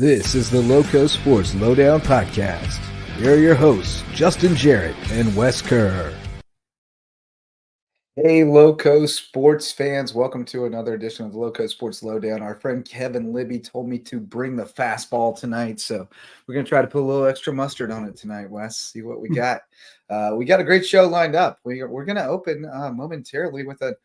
This is the LowcoSports Lowdown podcast. Here are your hosts, Justin Jarrett and Wes Kerr. Hey, LowcoSports fans. Welcome to another edition of the LowcoSports Lowdown. Our friend Kevin Libby told me to bring the fastball tonight, so we're going to try to put a little extra mustard on it tonight, Wes. See what we got. We got a great show lined up. We're going to open momentarily with an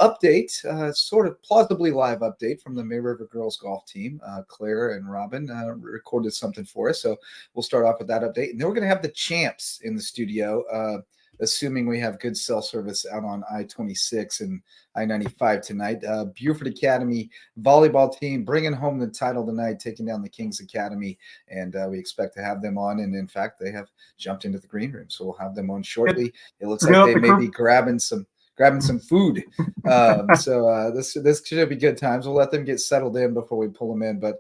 update, sort of plausibly live update from the May River girls golf team. Claire and Robin recorded something for us, so we'll start off with that update. And then we're going to have the champs in the studio, assuming we have good cell service out on I-26 and I-95 tonight. Beaufort Academy volleyball team bringing home the title tonight, taking down the Kings Academy, and we expect to have them on. And in fact, they have jumped into the green room, so we'll have them on shortly. It looks like they may be grabbing some food. So this should be good times. We'll let them get settled in before we pull them in, but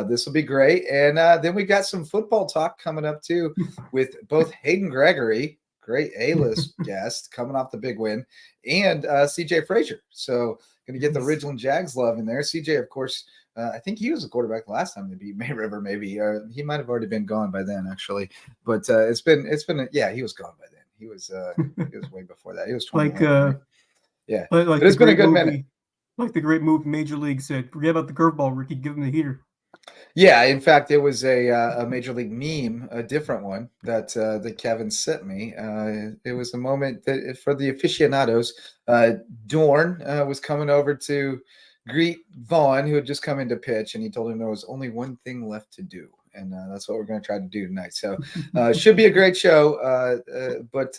this will be great. And then we got some football talk coming up too with both Hayden Gregory, great A-list guest coming off the big win, and CJ Frazier. So going to get the Ridgeland Jags love in there. CJ, of course, I think he was a quarterback last time they beat May River, maybe. He might have already been gone by then, actually. But it's been he was gone by then. He was way before that. He was 21. But it's been a good minute. Like the great move Major League said, forget about the curveball, Ricky, give him the heater. Yeah, in fact, it was a Major League meme, a different one that Kevin sent me. It was a moment that for the aficionados, Dorn was coming over to greet Vaughn, who had just come into pitch, and he told him there was only one thing left to do. And that's what we're going to try to do tonight. So should be a great show. But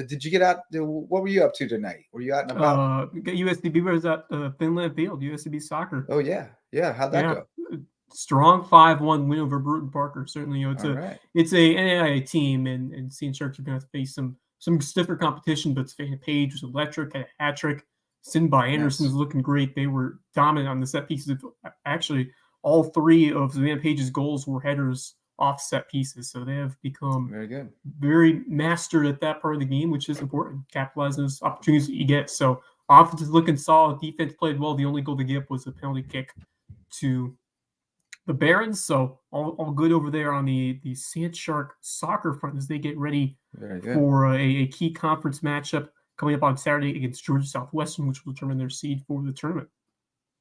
did you get out? What were you up to tonight? Were you out and about? USDB was at Finland Field, USDB soccer. Oh, yeah. Yeah. How'd that go? Strong 5-1 win over Bruton Parker. Certainly, it's a NAIA team, and St. Charles are going to face some stiffer competition. But Savannah Page was electric, had a hat trick. Sinbad Anderson was looking great. They were dominant on the set pieces. Actually, all three of Savannah Page's goals were headers off set pieces. So they have become very mastered at that part of the game, which is important. Capitalize those opportunities that you get. So offense is looking solid. Defense played well. The only goal they get was a penalty kick to the Barons. So all good over there on the Sand Shark soccer front as they get ready for a key conference matchup coming up on Saturday against Georgia Southwestern, which will determine their seed for the tournament.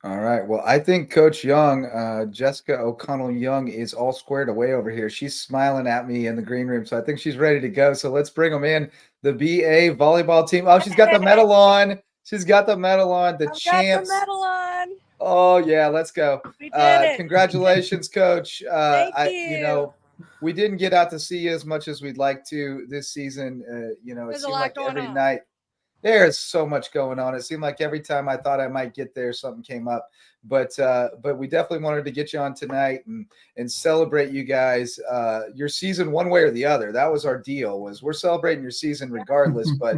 All right. Well, I think Coach Young, Jessica O'Connell Young, is all squared away over here. She's smiling at me in the green room, so I think she's ready to go. So let's bring them in. The BA volleyball team. Oh, she's got the medal on. She's got the medal on. The champs. Got the medal on. Oh yeah, let's go. We did it. Congratulations, Coach. Thank you. We didn't get out to see you as much as we'd like to this season. It seemed like every night. There's so much going on. It seemed like every time I thought I might get there, something came up. But we definitely wanted to get you on tonight and celebrate you guys, your season one way or the other. That was our deal, was we're celebrating your season regardless, but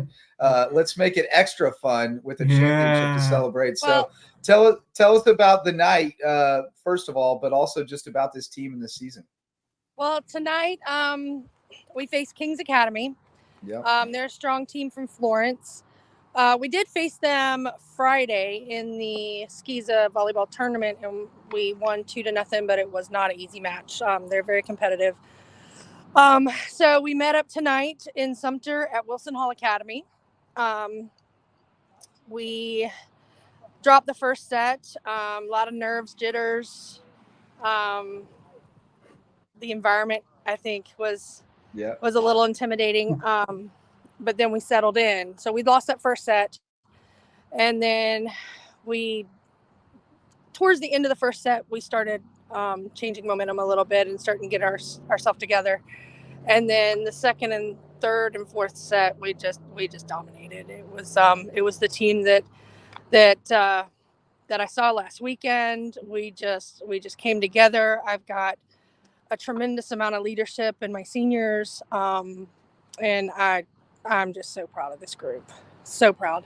let's make it extra fun with a championship to celebrate. Well, so tell us about the night, first of all, but also just about this team and this season. Well, tonight we face Kings Academy. Yep. They're a strong team from Florence. We did face them Friday in the SCISA volleyball tournament, and we won 2-0, but it was not an easy match. They're very competitive. So we met up tonight in Sumter at Wilson Hall Academy. We dropped the first set. A lot of nerves, jitters. The environment, I think, was a little intimidating. But then we settled in. So we lost that first set. And then towards the end of the first set, we started changing momentum a little bit and starting to get ourselves together. And then the second and third and fourth set, we just dominated. It was the team that I saw last weekend. We just came together. I've got a tremendous amount of leadership in my seniors. And I'm just so proud of this group. So proud.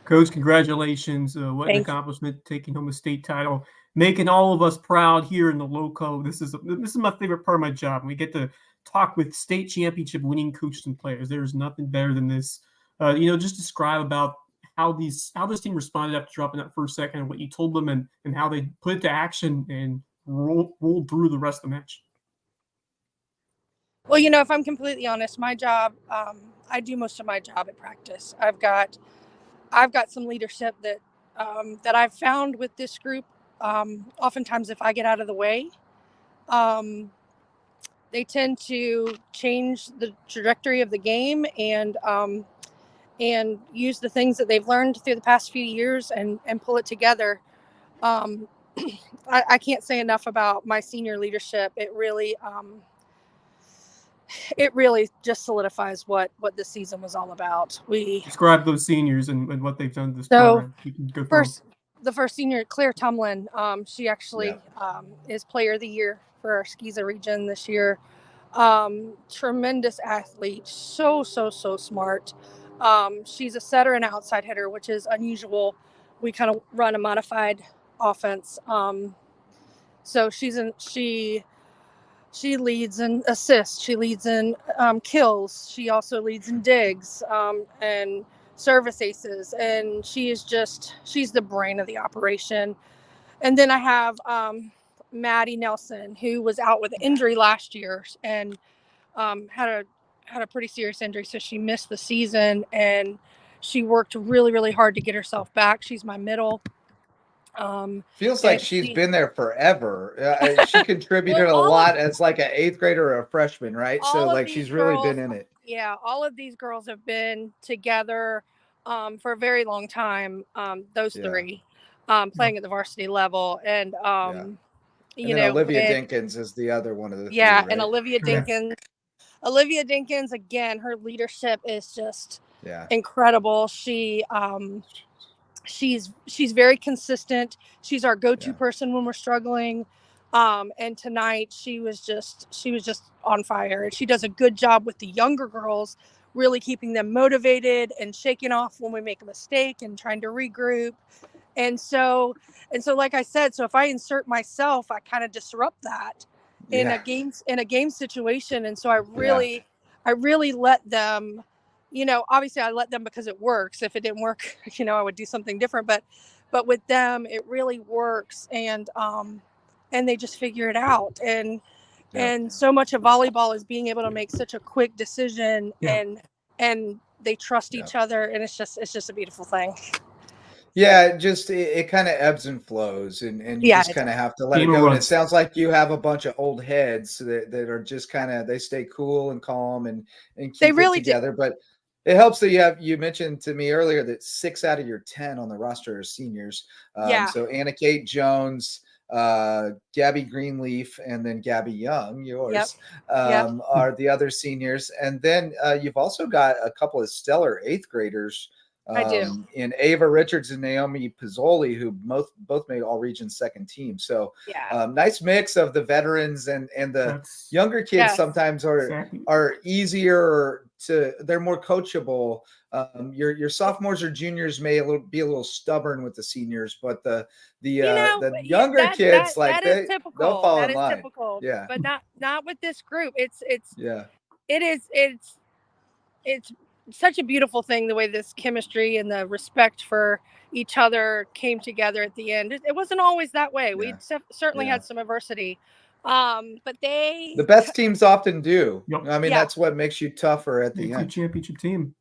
Coach, congratulations. What an accomplishment, taking home a state title, making all of us proud here in the Lowco. This is my favorite part of my job. We get to talk with state championship winning coaches and players. There's nothing better than this. Just describe about how this team responded after dropping that first second and what you told them and how they put it to action and rolled through the rest of the match? Well, if I'm completely honest, my job, I do most of my job at practice. I've got some leadership that I've found with this group. Oftentimes, if I get out of the way, they tend to change the trajectory of the game and use the things that they've learned through the past few years and pull it together. I can't say enough about my senior leadership. It really just solidifies what this season was all about. We describe those seniors and what they've done this program. You can go the first senior, Claire Tumlin, she actually is Player of the Year for our SCISA region this year. Tremendous athlete, so smart. She's a setter and outside hitter, which is unusual. We kind of run a modified offense. So she leads in assists. She leads in kills. She also leads in digs and service aces. And she's the brain of the operation. And then I have Maddie Nelson, who was out with an injury last year and had a pretty serious injury. So she missed the season and she worked really, really hard to get herself back. She's my middle. Feels like she's been there forever. She contributed a lot as like an 8th grader or a freshman, right? So like she's really been in it. Yeah, all of these girls have been together for a very long time. Those three playing at the varsity level, and Olivia Dinkins is the other one of the three, right? And Olivia Dinkins. Olivia Dinkins, again, her leadership is just incredible. She's very consistent. She's our go-to person when we're struggling. And tonight she was just on fire. And she does a good job with the younger girls, really keeping them motivated and shaking off when we make a mistake and trying to regroup. And so like I said, so if I insert myself, I kind of disrupt that in a game situation. And so I really let them, obviously I let them because it works. If it didn't work, I would do something different, but with them, it really works. And they just figure it out. And so much of volleyball is being able to make such a quick decision and they trust each other. And it's just a beautiful thing. Yeah, it kind of ebbs and flows, and you just kind of have to let it go. And it sounds like you have a bunch of old heads that are just they stay cool and calm and keep it together. But it helps that you mentioned to me earlier that 6 out of your 10 on the roster are seniors. So Anna Kate Jones, Gabby Greenleaf, and then Gabby Young, yours, are the other seniors. And then you've also got a couple of stellar 8th graders. I do. In Ava Richards and Naomi Pizzoli, who both made all region second team. So nice mix of the veterans and the younger kids. Sometimes are easier they're more coachable. Your sophomores or juniors may be a little stubborn with the seniors, but the younger kids they'll fall in line. Typical, yeah, but not with this group. It's such a beautiful thing, the way this chemistry and the respect for each other came together at the end. It wasn't always that way. We certainly had some adversity, but the best teams often do. I mean, that's what makes you tougher at the end. Championship team.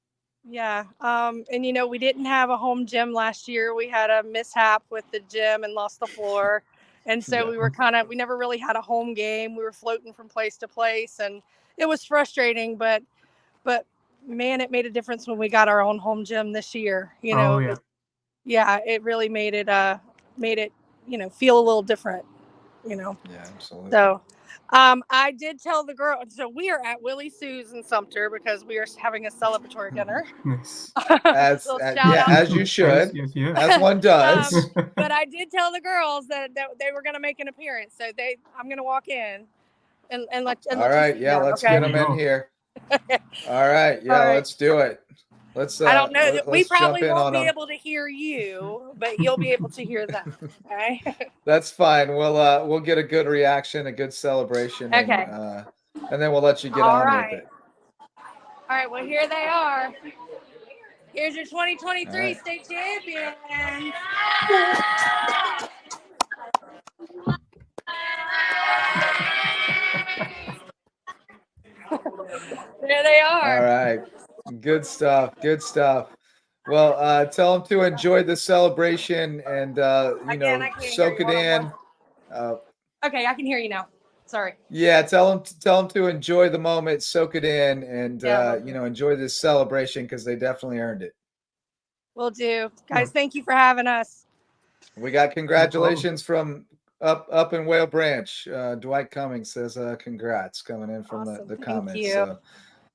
Yeah. And we didn't have a home gym last year. We had a mishap with the gym and lost the floor. And so we were we never really had a home game. We were floating from place to place, and it was frustrating, but man, it made a difference when we got our own home gym this year. It really made it feel a little different. Yeah, absolutely. So I did tell the girl. So we are at Willie Sue's in Sumter because we are having a celebratory dinner. Nice. As you should, as one does. But I did tell the girls that they were going to make an appearance. So I'm going to walk in and let. All right, let's get them in here. All right, let's do it. I don't know. We probably won't be able to hear you, but you'll be able to hear them. Okay. That's fine. We'll get a good reaction, a good celebration. Okay. And then we'll let you get on with it. All right. Well, here they are. Here's your 2023 state champion. There they are. All right. Good stuff. Good stuff. Well, tell them to enjoy the celebration and, soak it in. Okay, I can hear you now. Sorry. Yeah, tell them to enjoy the moment, soak it in, and, enjoy this celebration because they definitely earned it. Will do. Guys, thank you for having us. We got congratulations from up in Whale Branch. Dwight Cummings says congrats coming in from the comments. You. So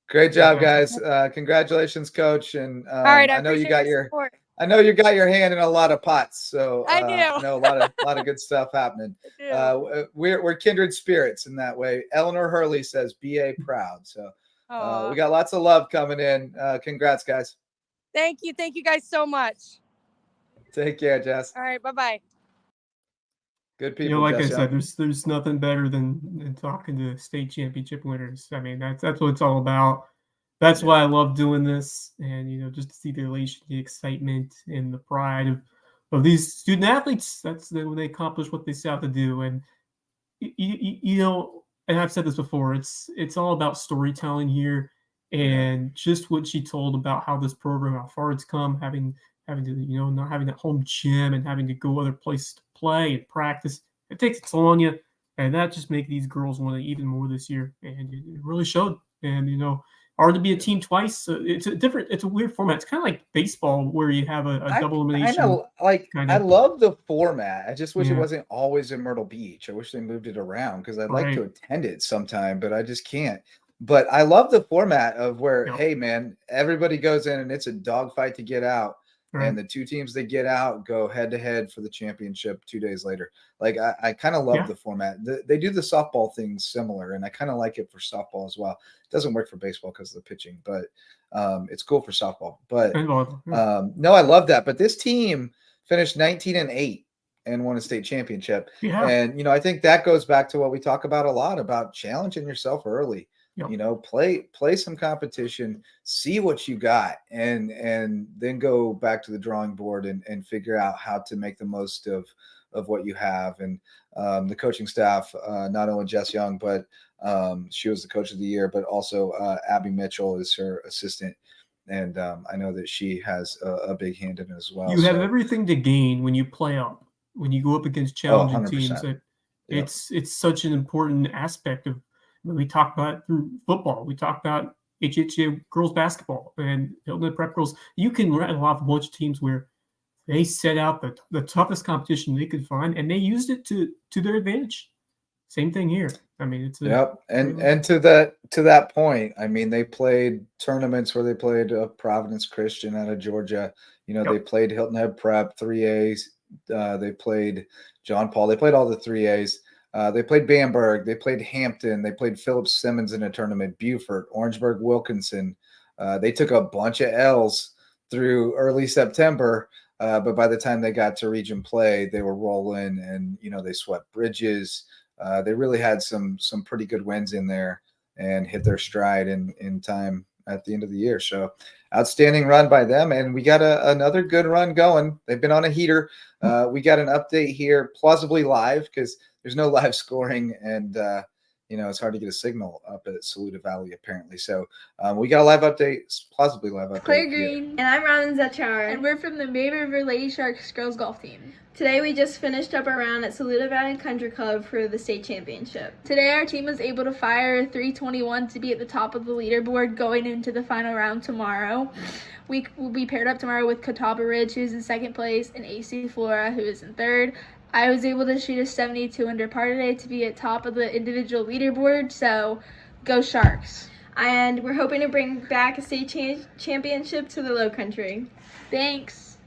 great job, guys. Congratulations, coach. And all right, I know you got your hand in a lot of pots. So I do. I know a lot of good stuff happening. We're kindred spirits in that way. Eleanor Hurley says BA proud. So we got lots of love coming in. Congrats, guys. Thank you guys so much. Take care, Jess. All right, bye-bye. Good people. Like Jess, I said, there's nothing better than talking to state championship winners. I mean, that's what it's all about. That's why I love doing this, and just to see the elation, the excitement, and the pride of these student athletes. That's when they accomplish what they set out to do. And and I've said this before. It's all about storytelling here, and just what she told about how this program, how far it's come, having to not having that home gym and having to go other places to play and practice. It takes a toll on you, and that just makes these girls want it even more this year. And it really showed. And hard to be a team twice. It's a weird format. It's kind of like baseball where you have a double elimination. I know, I love the format. I just wish it wasn't always in Myrtle Beach. I wish they moved it around because I'd like to attend it sometime, but I just can't. But I love the format of where, hey man, everybody goes in and it's a dogfight to get out. Right. And the two teams that get out go head to head for the championship 2 days later. Like I kind of love the format. They do the softball thing similar, and I kind of like it for softball as well. It doesn't work for baseball because of the pitching, but it's cool for softball. But no, I love that. But this team finished 19-8 and won a state championship. Yeah. And I think that goes back to what we talk about a lot about challenging yourself early. Play some competition, see what you got, and then go back to the drawing board and figure out how to make the most of what you have. And the coaching staff, not only Jess Young, but she was the coach of the year, but also Abby Mitchell is her assistant. And I know that she has a big hand in it as well. You have everything to gain when you play up, when you go up against challenging teams. It's such an important aspect of. We talk about it through football. We talk about HHA girls basketball and Hilton Prep girls. You can rattle off a bunch of teams where they set out the toughest competition they could find, and they used it to their advantage. Same thing here. I mean, it's and to that point, I mean, they played tournaments where they played Providence Christian out of Georgia. They played Hilton Head Prep 3As. They played John Paul. They played all the 3As. They played Bamberg. They played Hampton. They played Phillips Simmons in a tournament. Beaufort, Orangeburg, Wilkinson. They took a bunch of L's through early September, but by the time they got to region play, they were rolling, and they swept Bridges. They really had some pretty good wins in there and hit their stride in time at the end of the year. So outstanding run by them, and we got another good run going. They've been on a heater. We got an update here, plausibly live, because there's no live scoring, and it's hard to get a signal up at Saluda Valley apparently. So we got a live update, plausibly live update. Claire Green and I'm Ronan Zachar, and we're from the Bay River Lady Sharks girls golf team. Today we just finished up our round at Saluda Valley Country Club for the state championship. Today our team was able to fire a 321 to be at the top of the leaderboard going into the final round tomorrow. We will be paired up tomorrow with Catawba Ridge, who's in second place, and AC Flora, who is in third. I was able to shoot a 72 under par today to be at top of the individual leaderboard, so go Sharks. And we're hoping to bring back a state championship to the Low Country. Thanks.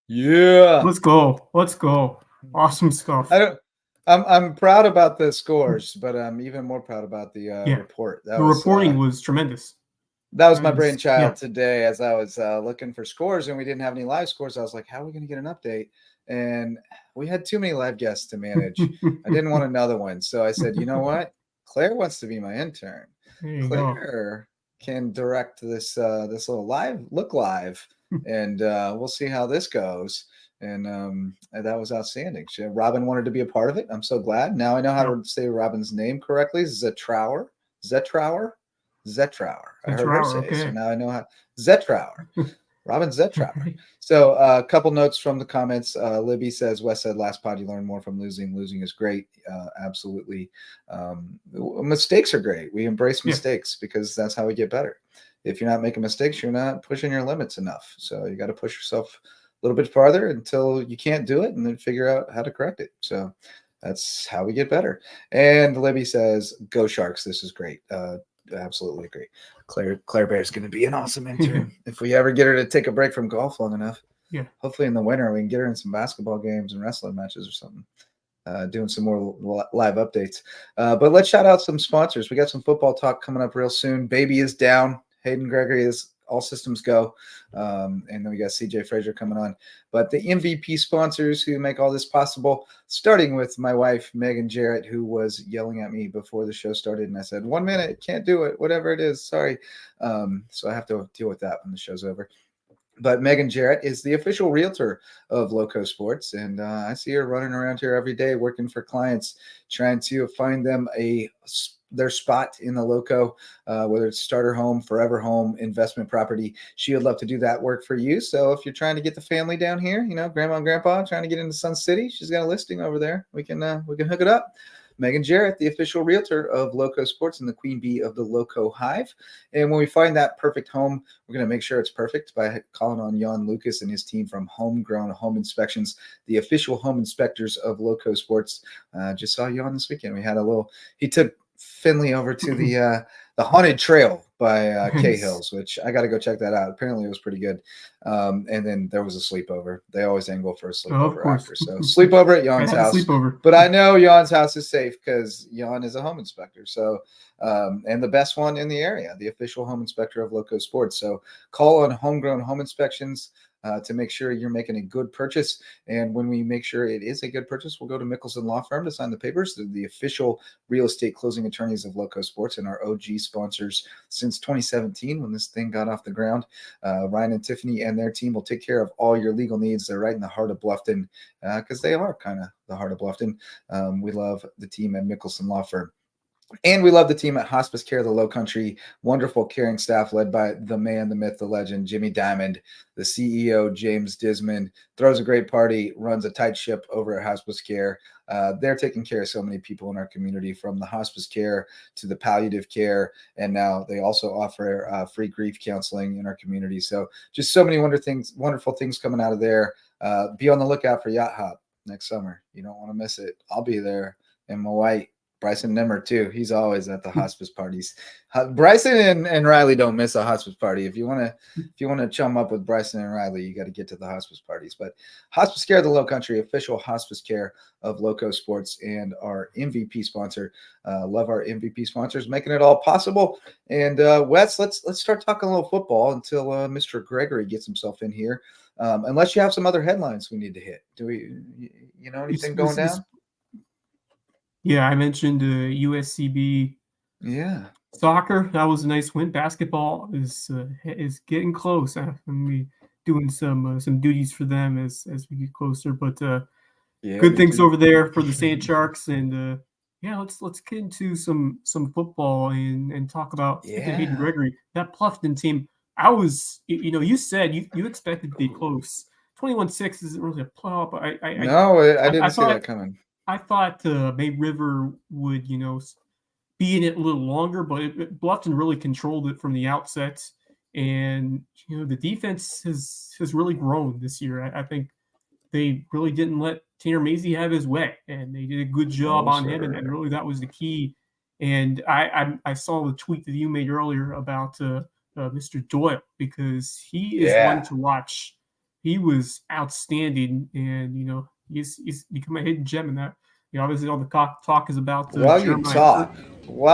Yeah. Let's go. Awesome stuff. I'm proud about the scores, but I'm even more proud about the report. The reporting was tremendous. That was my brainchild today as I was looking for scores, and we didn't have any live scores. I was like, how are we going to get an update? And we had too many live guests to manage. I didn't want another one. So I said, you know what? Claire wants to be my intern. Claire can direct this little live, and we'll see how this goes. And that was outstanding. Robin wanted to be a part of it. I'm so glad. Now I know how to say Robin's name correctly. Zetrower. I heard her say. Okay. So now I know how. Zetrower. Robin Zetrower. So a couple notes from the comments. Libby says, Wes said last pod you learn more from losing. Losing is great. Absolutely. Mistakes are great. We embrace mistakes because that's how we get better. If you're not making mistakes, you're not pushing your limits enough. So you got to push yourself a little bit farther until you can't do it and then figure out how to correct it. So that's how we get better. And Libby says, go Sharks. This is great. Absolutely agree. Claire Bear is going to be an awesome intern if we ever get her to take a break from golf long enough. Yeah. Hopefully in the winter we can get her in some basketball games and wrestling matches or something. Doing some more live updates. But let's shout out some sponsors. We got some football talk coming up real soon. Baby is down. Hayden Gregory is all systems go. And then we got CJ Frazier coming on. But the MVP sponsors who make all this possible, starting with my wife, Megan Jarrett, who was yelling at me before the show started. And I said, 1 minute, can't do it, whatever it is. Sorry. So I have to deal with that when the show's over. But Megan Jarrett is the official realtor of LowcoSports, and I see her running around here every day working for clients, trying to find them their spot in the Lowco, whether it's starter home, forever home, investment property. She would love to do that work for you. So if you're trying to get the family down here, grandma and grandpa trying to get into Sun City, she's got a listing over there. We can hook it up. Megan Jarrett, the official realtor of LowcoSports and the queen bee of the Lowco Hive. And when we find that perfect home, we're going to make sure it's perfect by calling on Jan Lucas and his team from Homegrown Home Inspections, the official home inspectors of LowcoSports. Just saw Jan this weekend. He took Finley over to the Haunted Trail by Cahill's, which I got to go check that out. Apparently it was pretty good. And then there was a sleepover. They always angle for a sleepover after. So sleepover at Jan's house. But I know Jan's house is safe because Jan is a home inspector. So, and the best one in the area, the official home inspector of LowcoSports. So call on Homegrown Home Inspections to make sure you're making a good purchase. And when we make sure it is a good purchase, we'll go to Mickelson Law Firm to sign the papers. They're the official real estate closing attorneys of LowcoSports and our OG sponsors since 2017 when this thing got off the ground. Ryan and Tiffany and their team will take care of all your legal needs. They're right in the heart of Bluffton because they are kind of the heart of Bluffton. We love the team at Mickelson Law Firm. And we love the team at Hospice Care, the Low Country, wonderful caring staff led by the man, the myth, the legend, Jimmy Diamond. The CEO, James Dismond, throws a great party, runs a tight ship over at Hospice Care. They're taking care of so many people in our community, from the hospice care to the palliative care. And now they also offer free grief counseling in our community. So just so many wonderful things coming out of there. Be on the lookout for Yacht Hop next summer. You don't want to miss it. I'll be there in my white. Bryson Nimmer too. He's always at the hospice parties. Bryson and Riley don't miss a hospice party. If you want to chum up with Bryson and Riley, you got to get to the hospice parties. But Hospice Care, the Low Country, official hospice care of LowcoSports and our MVP sponsor. Love our MVP sponsors, making it all possible. And Wes, let's start talking a little football until Mr. Gregory gets himself in here. Unless you have some other headlines we need to hit. Do we? You know anything going down? Yeah, I mentioned USCB. Yeah, soccer, that was a nice win. Basketball is getting close. I'm gonna be doing some duties for them as we get closer. But good things over there for the Sand Sharks. And let's get into some football and talk about Hayden Gregory, that Bluffton team. You said you expected to be close. 21-6 isn't really a playoff. But I didn't see that coming. I thought Bay River would, be in it a little longer, but Bluffton really controlled it from the outset. And, the defense has really grown this year. I think they really didn't let Tanner Mazie have his way, and they did a good job on him, and really that was the key. And I saw the tweet that you made earlier about Mr. Doyle, because he is one to watch. He was outstanding, and, he's become a hidden gem in that. Obviously all the talk is about While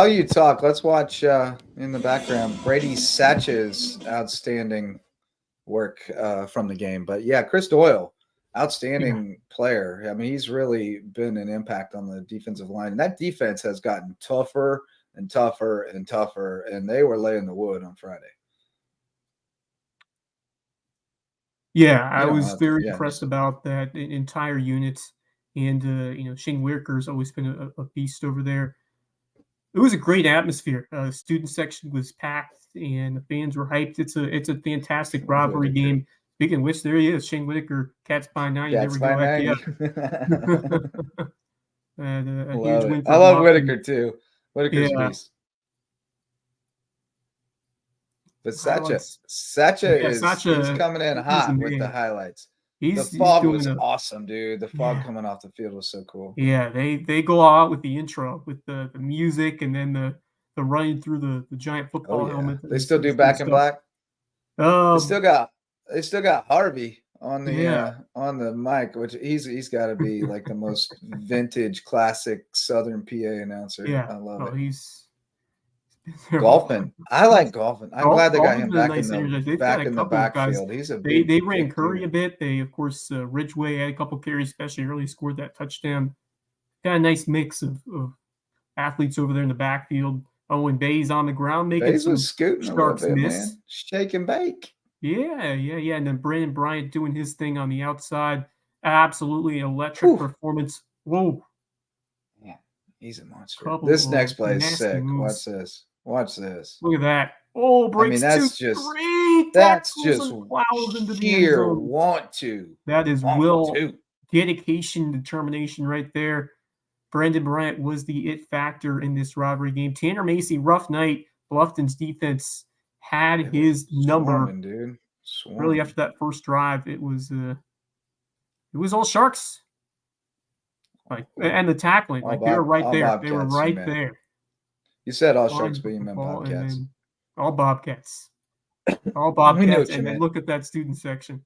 you talk, let's watch in the background Brady Satch's outstanding work from the game. But Chris Doyle, outstanding player. I mean, he's really been an impact on the defensive line, and that defense has gotten tougher and tougher and tougher, and they were laying the wood on Friday. Yeah, I was very impressed about that entire unit. And, Shane Whitaker's always been a beast over there. It was a great atmosphere. Student section was packed, and the fans were hyped. It's a fantastic rivalry game. Speaking of which, there he is, Shane Whitaker, Cats by 90. Cats by 90. And a huge win for I love Bluffton. Whitaker too. Whitaker's beast. But Sacha is coming in hot with the highlights. The fog was awesome, dude. The fog coming off the field was so cool. Yeah, they go all out with the intro, with the music, and then the running through the giant football helmet. They still do Back in Black. They still got Harvey on the mic, which he's got to be like the most vintage, classic Southern PA announcer. Yeah, I love it. He's golfing. I like golfing. I'm glad they got him back in the backfield. He's a big. They ran Curry a bit. They, of course, Ridgeway had a couple carries, especially early, scored that touchdown. Got a nice mix of athletes over there in the backfield. Owen Bay's on the ground making Bays some was scooting sharks a little bit, miss. man. Shake and bake. Yeah. And then Brandon Bryant doing his thing on the outside. Absolutely electric performance. Whoa. Yeah, he's a monster. This next play is sick. Moves. Watch this. Look at that. Oh, breaks that's two just great that's tackles just and plows into the end sheer zone. want to. That is dedication, determination right there. Brandon Bryant was the it factor in this rivalry game. Tanner Macy, rough night. Bluffton's defense had his number. Dude. Really, after that first drive, it was all Sharks. And the tackling, they were right there. Bobcats, they were right there. You said all Sharks, but you meant Bobcats. All Bobcats. All Bobcats. And then look at that student section.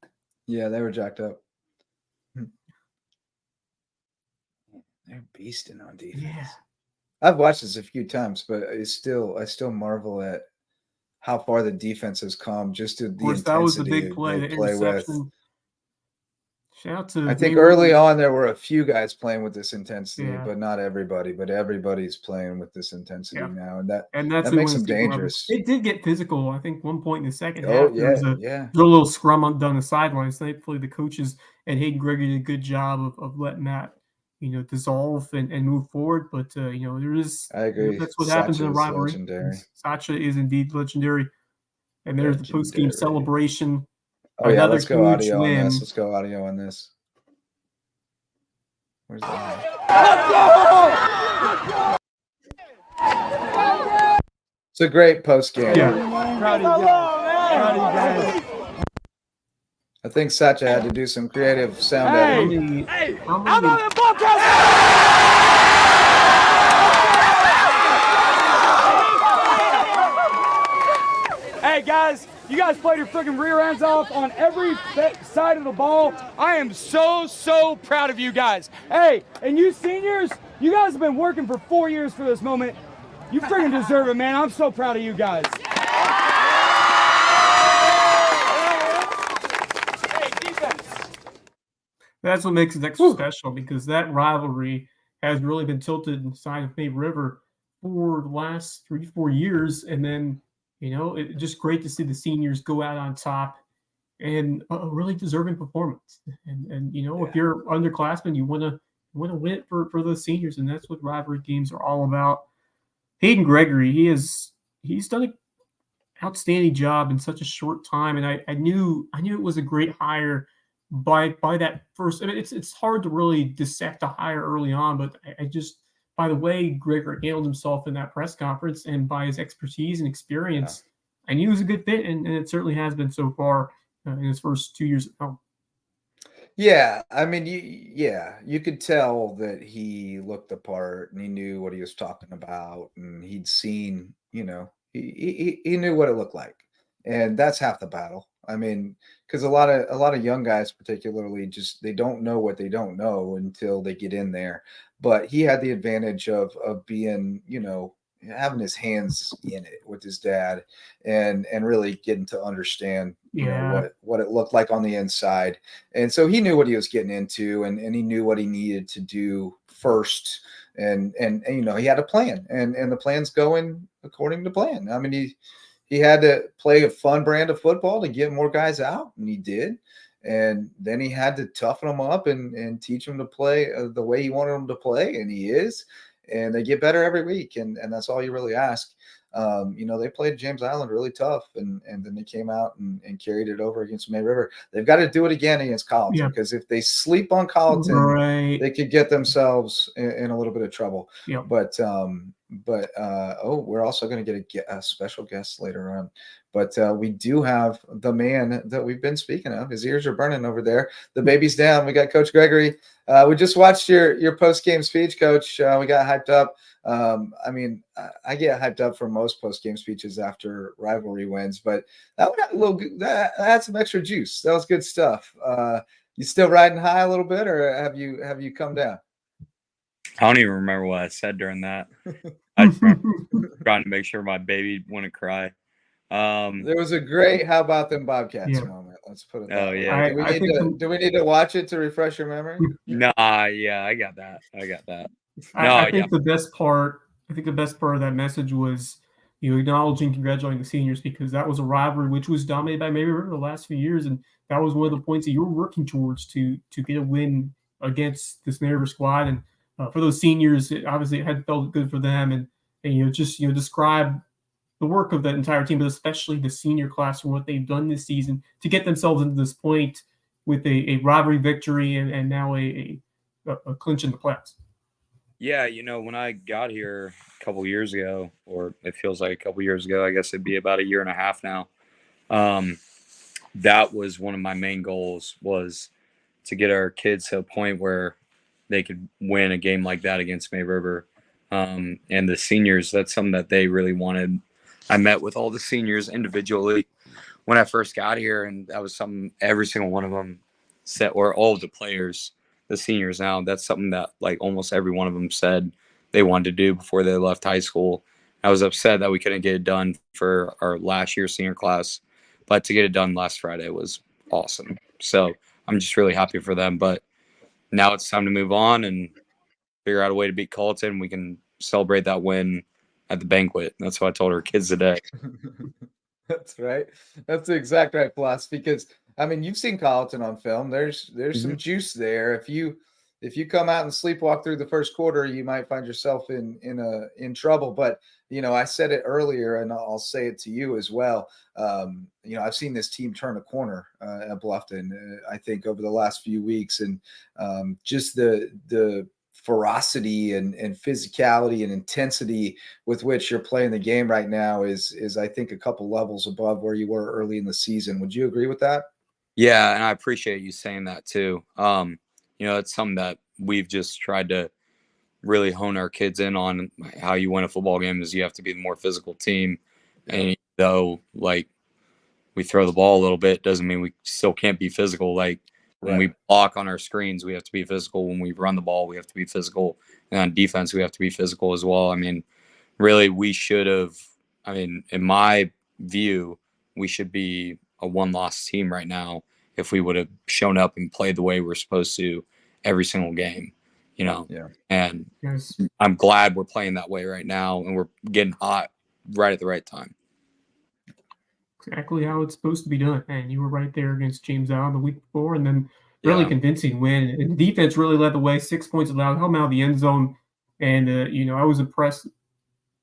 Yeah, they were jacked up. They're beasting on defense. Yeah. I've watched this a few times, but I still marvel at how far the defense has come. Just to the intensity that was the big play, the interception. With. Shout out to I think early on there were a few guys playing with this intensity, but not everybody. But everybody's playing with this intensity now, and that makes them dangerous. It did get physical. I think one point in the second half, there was a little scrum down the sidelines. Thankfully, the coaches and Hayden Gregory did a good job of letting that dissolve and move forward. But there is. I agree. That's what happens in a rivalry. Sacha is indeed legendary, and there's the post game celebration. Oh, yeah, let's go audio on this. Let's go audio on this. Where's that? It's a great post game. Yeah. Proud of you guys. I think Sacha had to do some creative sound editing. Hey, how about the Bobcats? Hey, guys. You guys played your freaking rear ends off on every side of the ball. I am so proud of you guys. Hey, and you seniors, you guys have been working for 4 years for this moment. You freaking deserve it, man. I'm so proud of you guys. Hey, defense. That's what makes it extra special, because that rivalry has really been tilted inside of May River for the last 3-4 years, and then it's just great to see the seniors go out on top and a really deserving performance. And if you're underclassmen, you want to win it for those seniors, and that's what rivalry games are all about. Hayden Gregory, he's done an outstanding job in such a short time, and I knew it was a great hire by that first. I mean, it's hard to really dissect a hire early on, but I just, by the way Gregory handled himself in that press conference and by his expertise and experience, I knew he was a good fit, and it certainly has been so far in his first 2 years at home. Yeah, I mean, you could tell that he looked the part and he knew what he was talking about, and he'd seen, he knew what it looked like, and that's half the battle. I mean, because a lot of young guys, particularly, just they don't know what they don't know until they get in there. But he had the advantage of being, having his hands in it with his dad, and really getting to understand what it looked like on the inside. And so he knew what he was getting into, and he knew what he needed to do first. And he had a plan, and the plan's going according to plan. I mean, he had to play a fun brand of football to get more guys out, and he did. And then he had to toughen them up and teach them to play the way he wanted them to play, and he is. And they get better every week, and that's all you really ask. They played James Island really tough, and then they came out and carried it over against May River. They've got to do it again against Colleton, because if they sleep on Colleton, they could get themselves in a little bit of trouble. Yeah. But we're also going to get a special guest later on. But we do have the man that we've been speaking of. His ears are burning over there. The baby's down. We got Coach Gregory. We just watched your post-game speech, Coach. We got hyped up. I get hyped up for most post-game speeches after rivalry wins, but that one had that had some extra juice. That was good stuff. You still riding high a little bit, or have you come down? I don't even remember what I said during that. I was trying to make sure my baby wouldn't cry. There was a great "How about them Bobcats" moment. Let's put it that way. Yeah. Do we need to watch it to refresh your memory? Nah, yeah, I got that. I think the best part of that message was acknowledging and congratulating the seniors, because that was a rivalry which was dominated by May River the last few years, and that was one of the points that you were working towards to get a win against this May River squad. And for those seniors, obviously it had felt good for them, and describe the work of that entire team, but especially the senior class and what they've done this season to get themselves into this point with a rivalry victory and now a clinch in the playoffs. Yeah, when I got here a couple years ago, or it feels like a couple years ago, I guess it'd be about a year and a half now, that was one of my main goals, was to get our kids to a point where they could win a game like that against May River. And the seniors, that's something that they really wanted. I met with all the seniors individually when I first got here, and that was something every single one of them said, or all of the players, the seniors now, that's something that like almost every one of them said they wanted to do before they left high school. I was upset that we couldn't get it done for our last year senior class, but to get it done last Friday was awesome. So I'm just really happy for them. But now it's time to move on and figure out a way to beat Colleton. We can celebrate that win at the banquet. That's what I told our kids today. That's right. That's the exact right philosophy, because you've seen Colleton on film. There's some juice there. If you come out and sleepwalk through the first quarter, you might find yourself in trouble. But I said it earlier, and I'll say it to you as well. I've seen this team turn a corner at Bluffton. I think over the last few weeks, and just the ferocity and physicality and intensity with which you're playing the game right now is I think a couple levels above where you were early in the season. Would you agree with that? Yeah, and I appreciate you saying that too. It's something that we've just tried to really hone our kids in on. How you win a football game is you have to be the more physical team. And though like we throw the ball a little bit, doesn't mean we still can't be physical. Like when we block on our screens, we have to be physical. When we run the ball, we have to be physical. And on defense, we have to be physical as well. Really, we should have, in my view, we should be a one-loss team right now if we would have shown up and played the way we're supposed to every single game, Yeah. And yes. I'm glad we're playing that way right now, and we're getting hot right at the right time. Exactly how it's supposed to be done. And you were right there against James Island the week before, and then really convincing win. And the defense really led the way. 6 points allowed, held them out of the end zone. And, I was impressed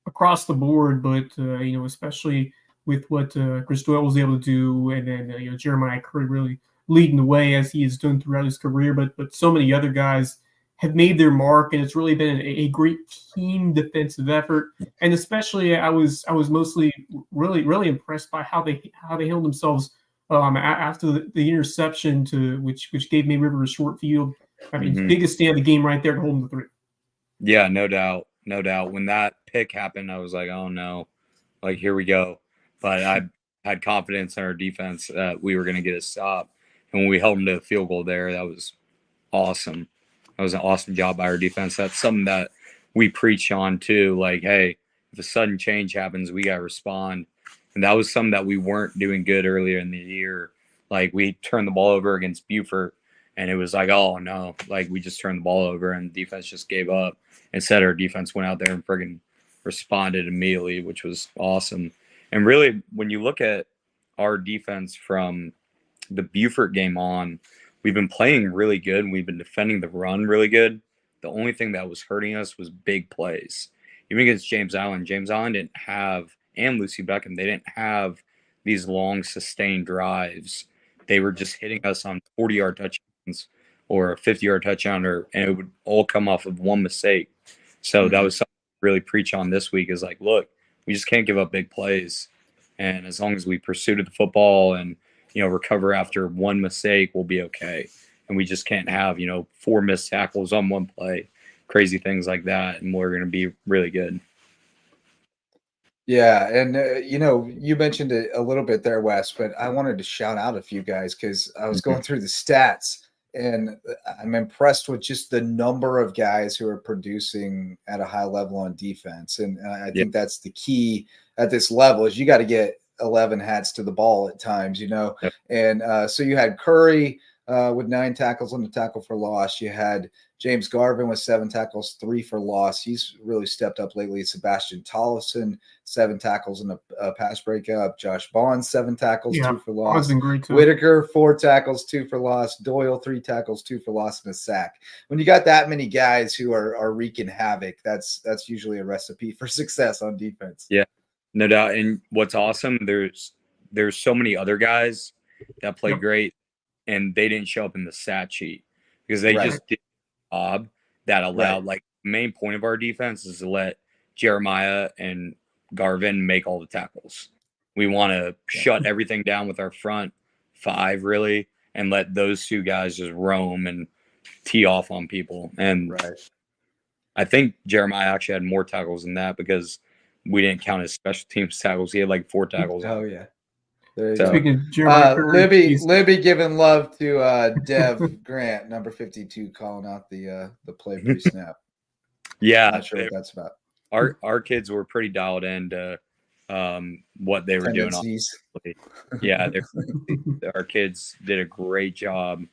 across the board, but, especially with what Chris Doyle was able to do. And then, Jeremiah Kerr really leading the way as he has done throughout his career. But so many other guys have made their mark, and it's really been a great team defensive effort. And especially, I was mostly really impressed by how they held themselves after the interception which gave May River a short field. Biggest stand of the game right there to hold them to 3. Yeah, no doubt. When that pick happened, I was like, oh no, like here we go. But I had confidence in our defense that we were going to get a stop, and when we held them to a field goal there, that was awesome. That was an awesome job by our defense. That's something that we preach on too. Like, hey, if a sudden change happens, we got to respond. And that was something that we weren't doing good earlier in the year. Like, we turned the ball over against Beaufort, and it was like, oh no, like we just turned the ball over and the defense just gave up. Instead, our defense went out there and friggin' responded immediately, which was awesome. And really, when you look at our defense from the Beaufort game on, we've been playing really good. And we've been defending the run really good. The only thing that was hurting us was big plays. Even against James Island didn't have, and Lucy Beckham, they didn't have these long sustained drives. They were just hitting us on 40-yard touchdowns or a 50-yard touchdown, and it would all come off of one mistake. So that was something to really preach on this week is like, look, we just can't give up big plays. And as long as we pursue to the football and, recover after one mistake, we'll be okay. And we just can't have, 4 missed tackles on one play, crazy things like that. And we're going to be really good. Yeah. And, you mentioned it a little bit there, Wes, but I wanted to shout out a few guys because I was going through the stats and I'm impressed with just the number of guys who are producing at a high level on defense. And I think that's the key at this level is you got to get 11 hats to the ball at times, Yep. And so you had Curry with 9 tackles on the tackle for loss. You had James Garvin with 7 tackles, 3 for loss. He's really stepped up lately. Sebastian Tollefson, 7 tackles in a pass breakup. Josh Bond, 7 tackles, 2 for loss. Been great too. Whitaker, 4 tackles, 2 for loss. Doyle, 3 tackles, 2 for loss, and a sack. When you got that many guys who are wreaking havoc, that's usually a recipe for success on defense. Yeah, no doubt. And what's awesome, there's so many other guys that played great, and they didn't show up in the stat sheet because they just did a job that allowed, like, the main point of our defense is to let Jeremiah and Garvin make all the tackles. We want to shut everything down with our front 5, really, and let those 2 guys just roam and tee off on people. And I think Jeremiah actually had more tackles than that because we didn't count his special teams tackles. He had like 4 tackles. Oh, yeah. There you So, go. Speaking of Jeremiah, Libby giving love to Dev Grant, number 52, calling out the play pre-snap. Yeah. Not sure what that's about. Our kids were pretty dialed into what they were doing. Yeah, our kids did a great job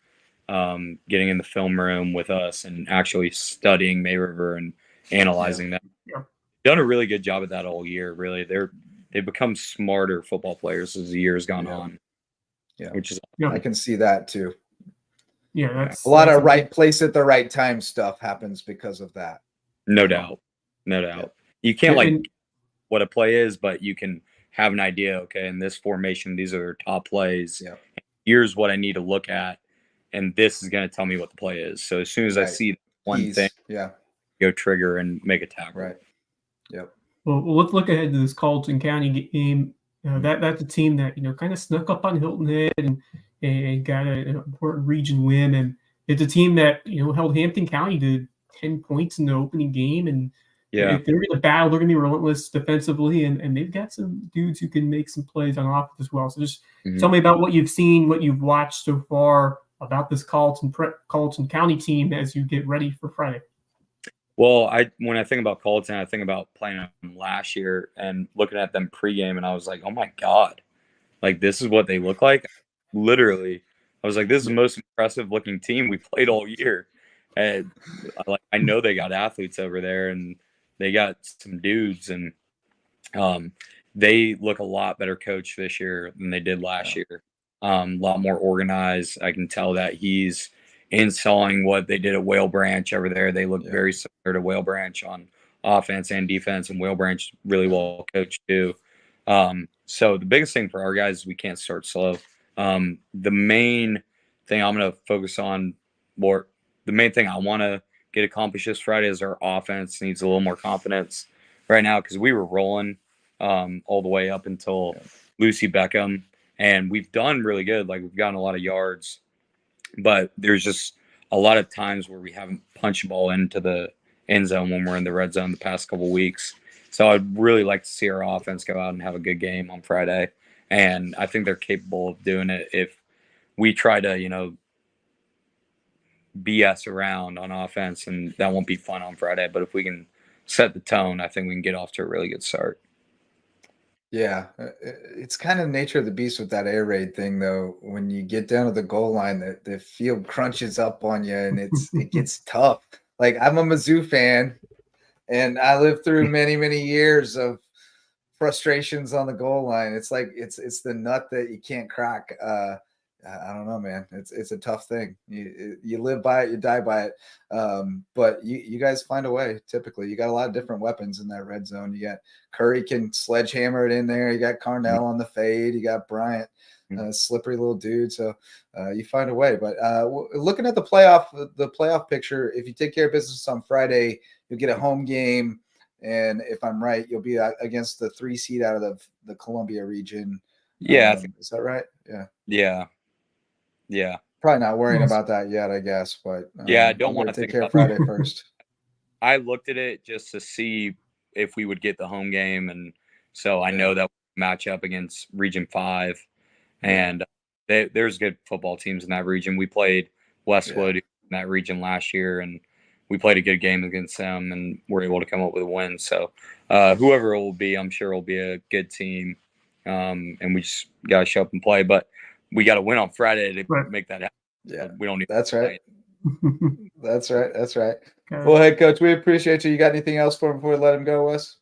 getting in the film room with us and actually studying May River and analyzing that. Yeah. Done a really good job at that all year. Really, they've become smarter football players as the year's gone on. Yeah, which is I can see that too. Yeah, that's a lot of right place at the right time stuff happens because of that. No doubt. You can't what a play is, but you can have an idea. Okay, in this formation, these are their top plays. Yeah. Here's what I need to look at, and this is going to tell me what the play is. So as soon as I see one thing, go trigger and make a tackle. Right. Yep. Well, let's look ahead to this Colleton County game. That's a team that kind of snuck up on Hilton Head and got an important region win, and it's a team that held Hampton County to 10 points in the opening game, and if they're going to battle, they're going to be relentless defensively, and they've got some dudes who can make some plays on offense as well. So just tell me about what you've seen, what you've watched so far about this Colleton County team as you get ready for Friday. Well, when I think about Colleton, I think about playing them last year and looking at them pregame, and I was like, oh my God, like this is what they look like. Literally, I was like, this is the most impressive looking team we played all year. And I know they got athletes over there, and they got some dudes, and they look a lot better coached this year than they did last year. A lot more organized. I can tell that he's installing what they did at Whale Branch over there. They look very similar to Whale Branch on offense and defense, and Whale Branch really well coached too. So the biggest thing for our guys is we can't start slow. The main thing I'm going to focus on, or the main thing I want to get accomplished this Friday is our offense needs a little more confidence right now because we were rolling all the way up until Lucy Beckham, and we've done really good. Like, we've gotten a lot of yards, but there's just a lot of times where we haven't punched the ball into the end zone when we're in the red zone the past couple weeks. So I'd really like to see our offense go out and have a good game on Friday. And I think they're capable of doing it if we try to, BS around on offense, and that won't be fun on Friday. But if we can set the tone, I think we can get off to a really good start. Yeah, it's kind of the nature of the beast with that air raid thing, though. When you get down to the goal line, the field crunches up on you, and it gets tough. Like, I'm a Mizzou fan, and I lived through many, many years of frustrations on the goal line. It's like it's the nut that you can't crack. I don't know, man. It's a tough thing. You live by it, you die by it. But you guys find a way. Typically, you got a lot of different weapons in that red zone. You got Curry can sledgehammer it in there. You got Carnell on the fade. You got Bryant, slippery little dude. So you find a way. But looking at the playoff picture, if you take care of business on Friday, you'll get a home game. And if I'm right, you'll be against the 3 seed out of the Columbia region. Yeah. Is that right? Yeah. Yeah. Probably not worrying about that yet, I guess. But I don't want to take think care about of Friday first. I looked at it just to see if we would get the home game, and so I know that we match up against Region 5, and there's good football teams in that region. We played Westwood in that region last year, and we played a good game against them, and we're able to come up with a win. So whoever it will be, I'm sure it will be a good team, and we just got to show up and play. But we got to win on Friday to make that happen. Yeah, we don't need. That's right. That's right. That's right. Okay. Well, hey, Coach, we appreciate you. You got anything else for him before we let him go, Wes?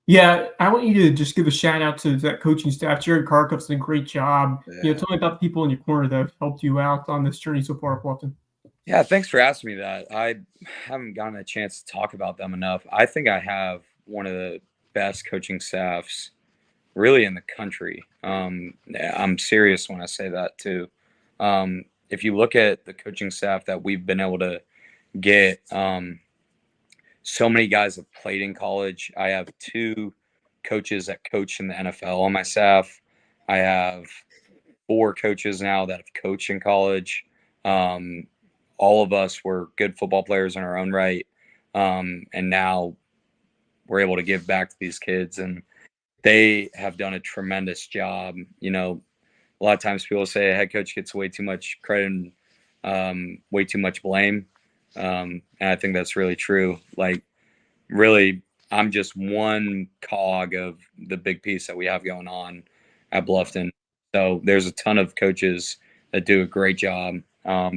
Yeah, I want you to just give a shout out to that coaching staff. Jared Karkoff's done a great job. Yeah. Tell me about the people in your corner that have helped you out on this journey so far at Bluffton. Yeah, thanks for asking me that. I haven't gotten a chance to talk about them enough. I think I have one of the best coaching staffs really in the country. I'm serious when I say that too. If you look at the coaching staff that we've been able to get, so many guys have played in college. I have 2 coaches that coach in the NFL on my staff. I have 4 coaches now that have coached in college. All of us were good football players in our own right. And now we're able to give back to these kids, and they have done a tremendous job. You know, a lot of times people say a head coach gets way too much credit and way too much blame. And I think that's really true. Like, really, I'm just one cog of the big piece that we have going on at Bluffton. So there's a ton of coaches that do a great job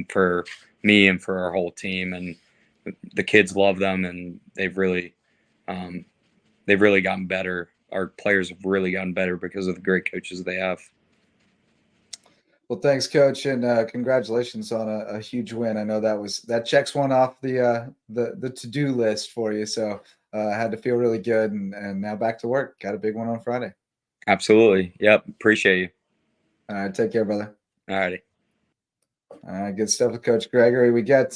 for me and for our whole team. And the kids love them, and they've really gotten better. Our players have really gotten better because of the great coaches they have. Well, thanks, Coach, and congratulations on a huge win. I know that checks one off the to-do list for you. So I had to feel really good, and now back to work. Got a big one on Friday. Absolutely. Yep. Appreciate you. All right. Take care, brother. All righty. Good stuff with Coach Gregory. We got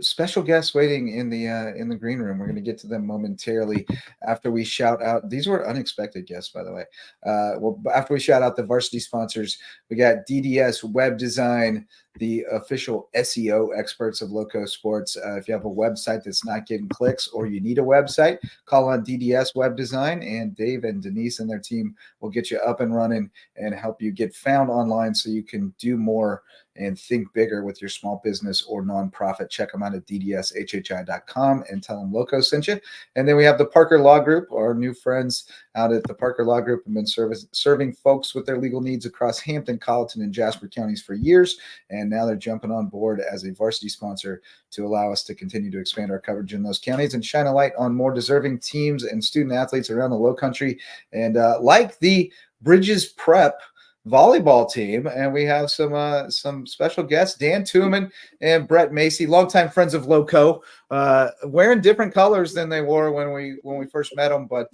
special guests waiting in the green room. We're going to get to them momentarily after we shout out. These were unexpected guests, by the way. Well, after we shout out the varsity sponsors, we got DDS Web Design, the official SEO experts of LowcoSports. If you have a website that's not getting clicks, or you need a website, call on DDS Web Design, and Dave and Denise and their team will get you up and running and help you get found online so you can do more and think bigger with your small business or nonprofit. Check them out at ddshhi.com and tell them Lowco sent you. And then we have the Parker Law Group. Our new friends out at the Parker Law Group have been serving folks with their legal needs across Hampton, Colleton, and Jasper counties for years. And now they're jumping on board as a varsity sponsor to allow us to continue to expand our coverage in those counties and shine a light on more deserving teams and student athletes around the Low Country. And like the Bridges Prep volleyball team, and we have some special guests, Dan Tuman and Brett Macy, longtime friends of Lowco, wearing different colors than they wore when we first met them, but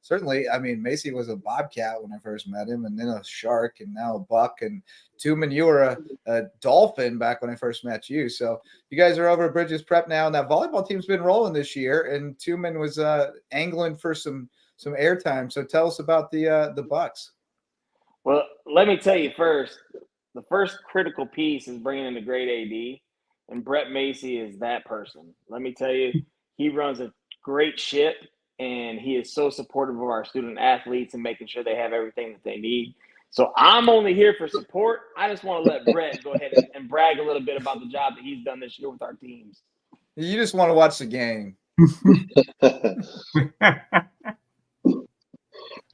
certainly, I mean, Macy was a Bobcat when I first met him, and then a Shark, and now a Buck, and Tuman, you were a Dolphin back when I first met you. So you guys are over at Bridges Prep now, and that volleyball team's been rolling this year, and Tuman was angling for some airtime. So tell us about the Bucks. Well, let me tell you first, the first critical piece is bringing in a great AD, and Brett Macy is that person. Let me tell you, he runs a great ship, and he is so supportive of our student athletes and making sure they have everything that they need. So I'm only here for support. I just want to let Brett go ahead and brag a little bit about the job that he's done this year with our teams. You just want to watch the game.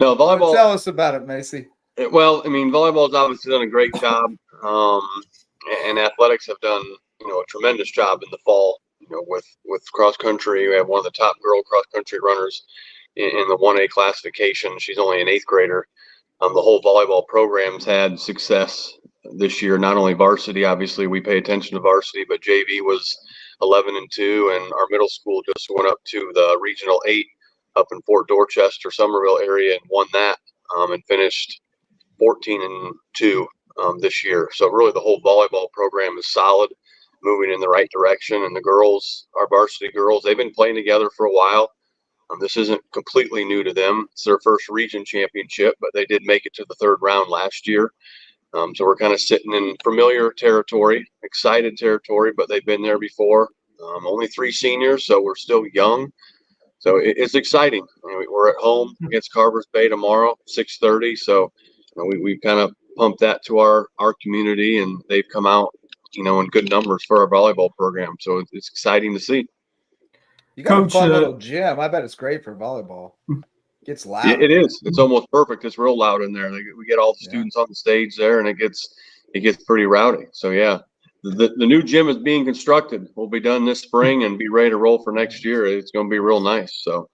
No, volleyball. Tell us about it, Macy. Well, I mean, volleyball's obviously done a great job, and athletics have done, a tremendous job in the fall, with cross country. We have one of the top girl cross country runners in the 1A classification. She's only an 8th grader. The whole volleyball program's had success this year. Not only varsity, obviously we pay attention to varsity, but JV was 11-2, and our middle school just went up to the Regional 8 up in Fort Dorchester, Somerville area, and won that, and finished 14-2 this year. So really the whole volleyball program is solid, moving in the right direction. And the girls, our varsity girls, they've been playing together for a while. This isn't completely new to them. It's their first region championship, but they did make it to the third round last year. So we're kind of sitting in familiar territory, excited territory, but they've been there before. Only 3 seniors, so we're still young. So it's exciting. We're at home against Carver's Bay tomorrow, 6:30. So we kind of pumped that to our community, and they've come out, in good numbers for our volleyball program. So it's exciting to see. You got a fun little gym. I bet it's great for volleyball. Gets loud. It is. It's almost perfect. It's real loud in there. We get all the students on the stage there, and it gets pretty rowdy. So yeah, the new gym is being constructed. We'll be done this spring and be ready to roll for next year. It's going to be real nice. So,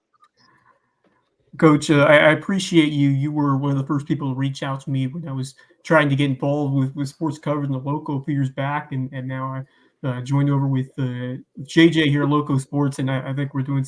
Coach, I appreciate you. You were one of the first people to reach out to me when I was trying to get involved with sports coverage in the Lowco a few years back, and now I joined over with JJ here at LowcoSports, and I think we're doing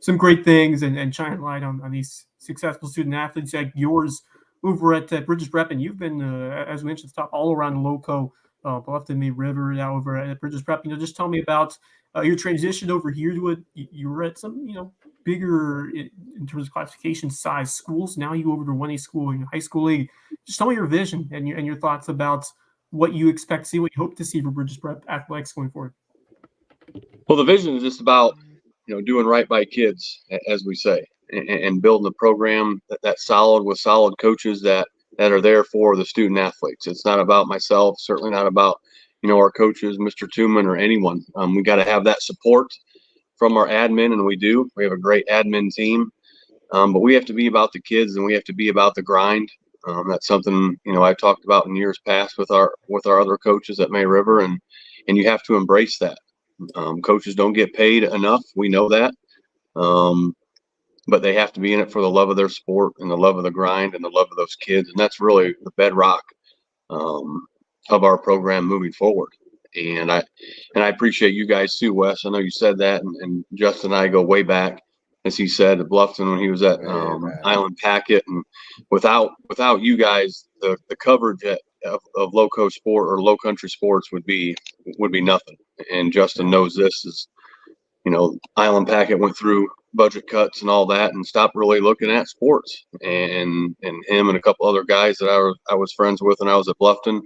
some great things and shining light on these successful student athletes like yours over at Bridges Prep. And you've been, as we mentioned, top all around Lowco, Bluffton, May River, now over at Bridges Prep. Just tell me about your transition over here to it. You were at some, bigger in terms of classification size schools. Now you over to 1A school, high school league. Just tell me your vision and your thoughts about what you expect to see, what you hope to see for Bridges Prep athletics going forward. Well, the vision is just about, doing right by kids, as we say, and building a program that's solid with solid coaches that are there for the student athletes. It's not about myself, certainly not about, our coaches, Mr. Tooman or anyone. We got to have that support from our admin, and we do. We have a great admin team, but we have to be about the kids, and we have to be about the grind. That's something, I've talked about in years past with our other coaches at May River, and you have to embrace that. Coaches don't get paid enough. We know that. But they have to be in it for the love of their sport and the love of the grind and the love of those kids. And that's really the bedrock of our program moving forward. And I appreciate you guys too, Wes. I know you said that, and Justin and I go way back, as he said, at Bluffton when he was at Island Packet. And without you guys, the coverage of Lowco Sport or Low Country Sports would be nothing. And Justin knows this is, Island Packet went through budget cuts and all that and stopped really looking at sports. And him and a couple other guys that I was friends with when I was at Bluffton,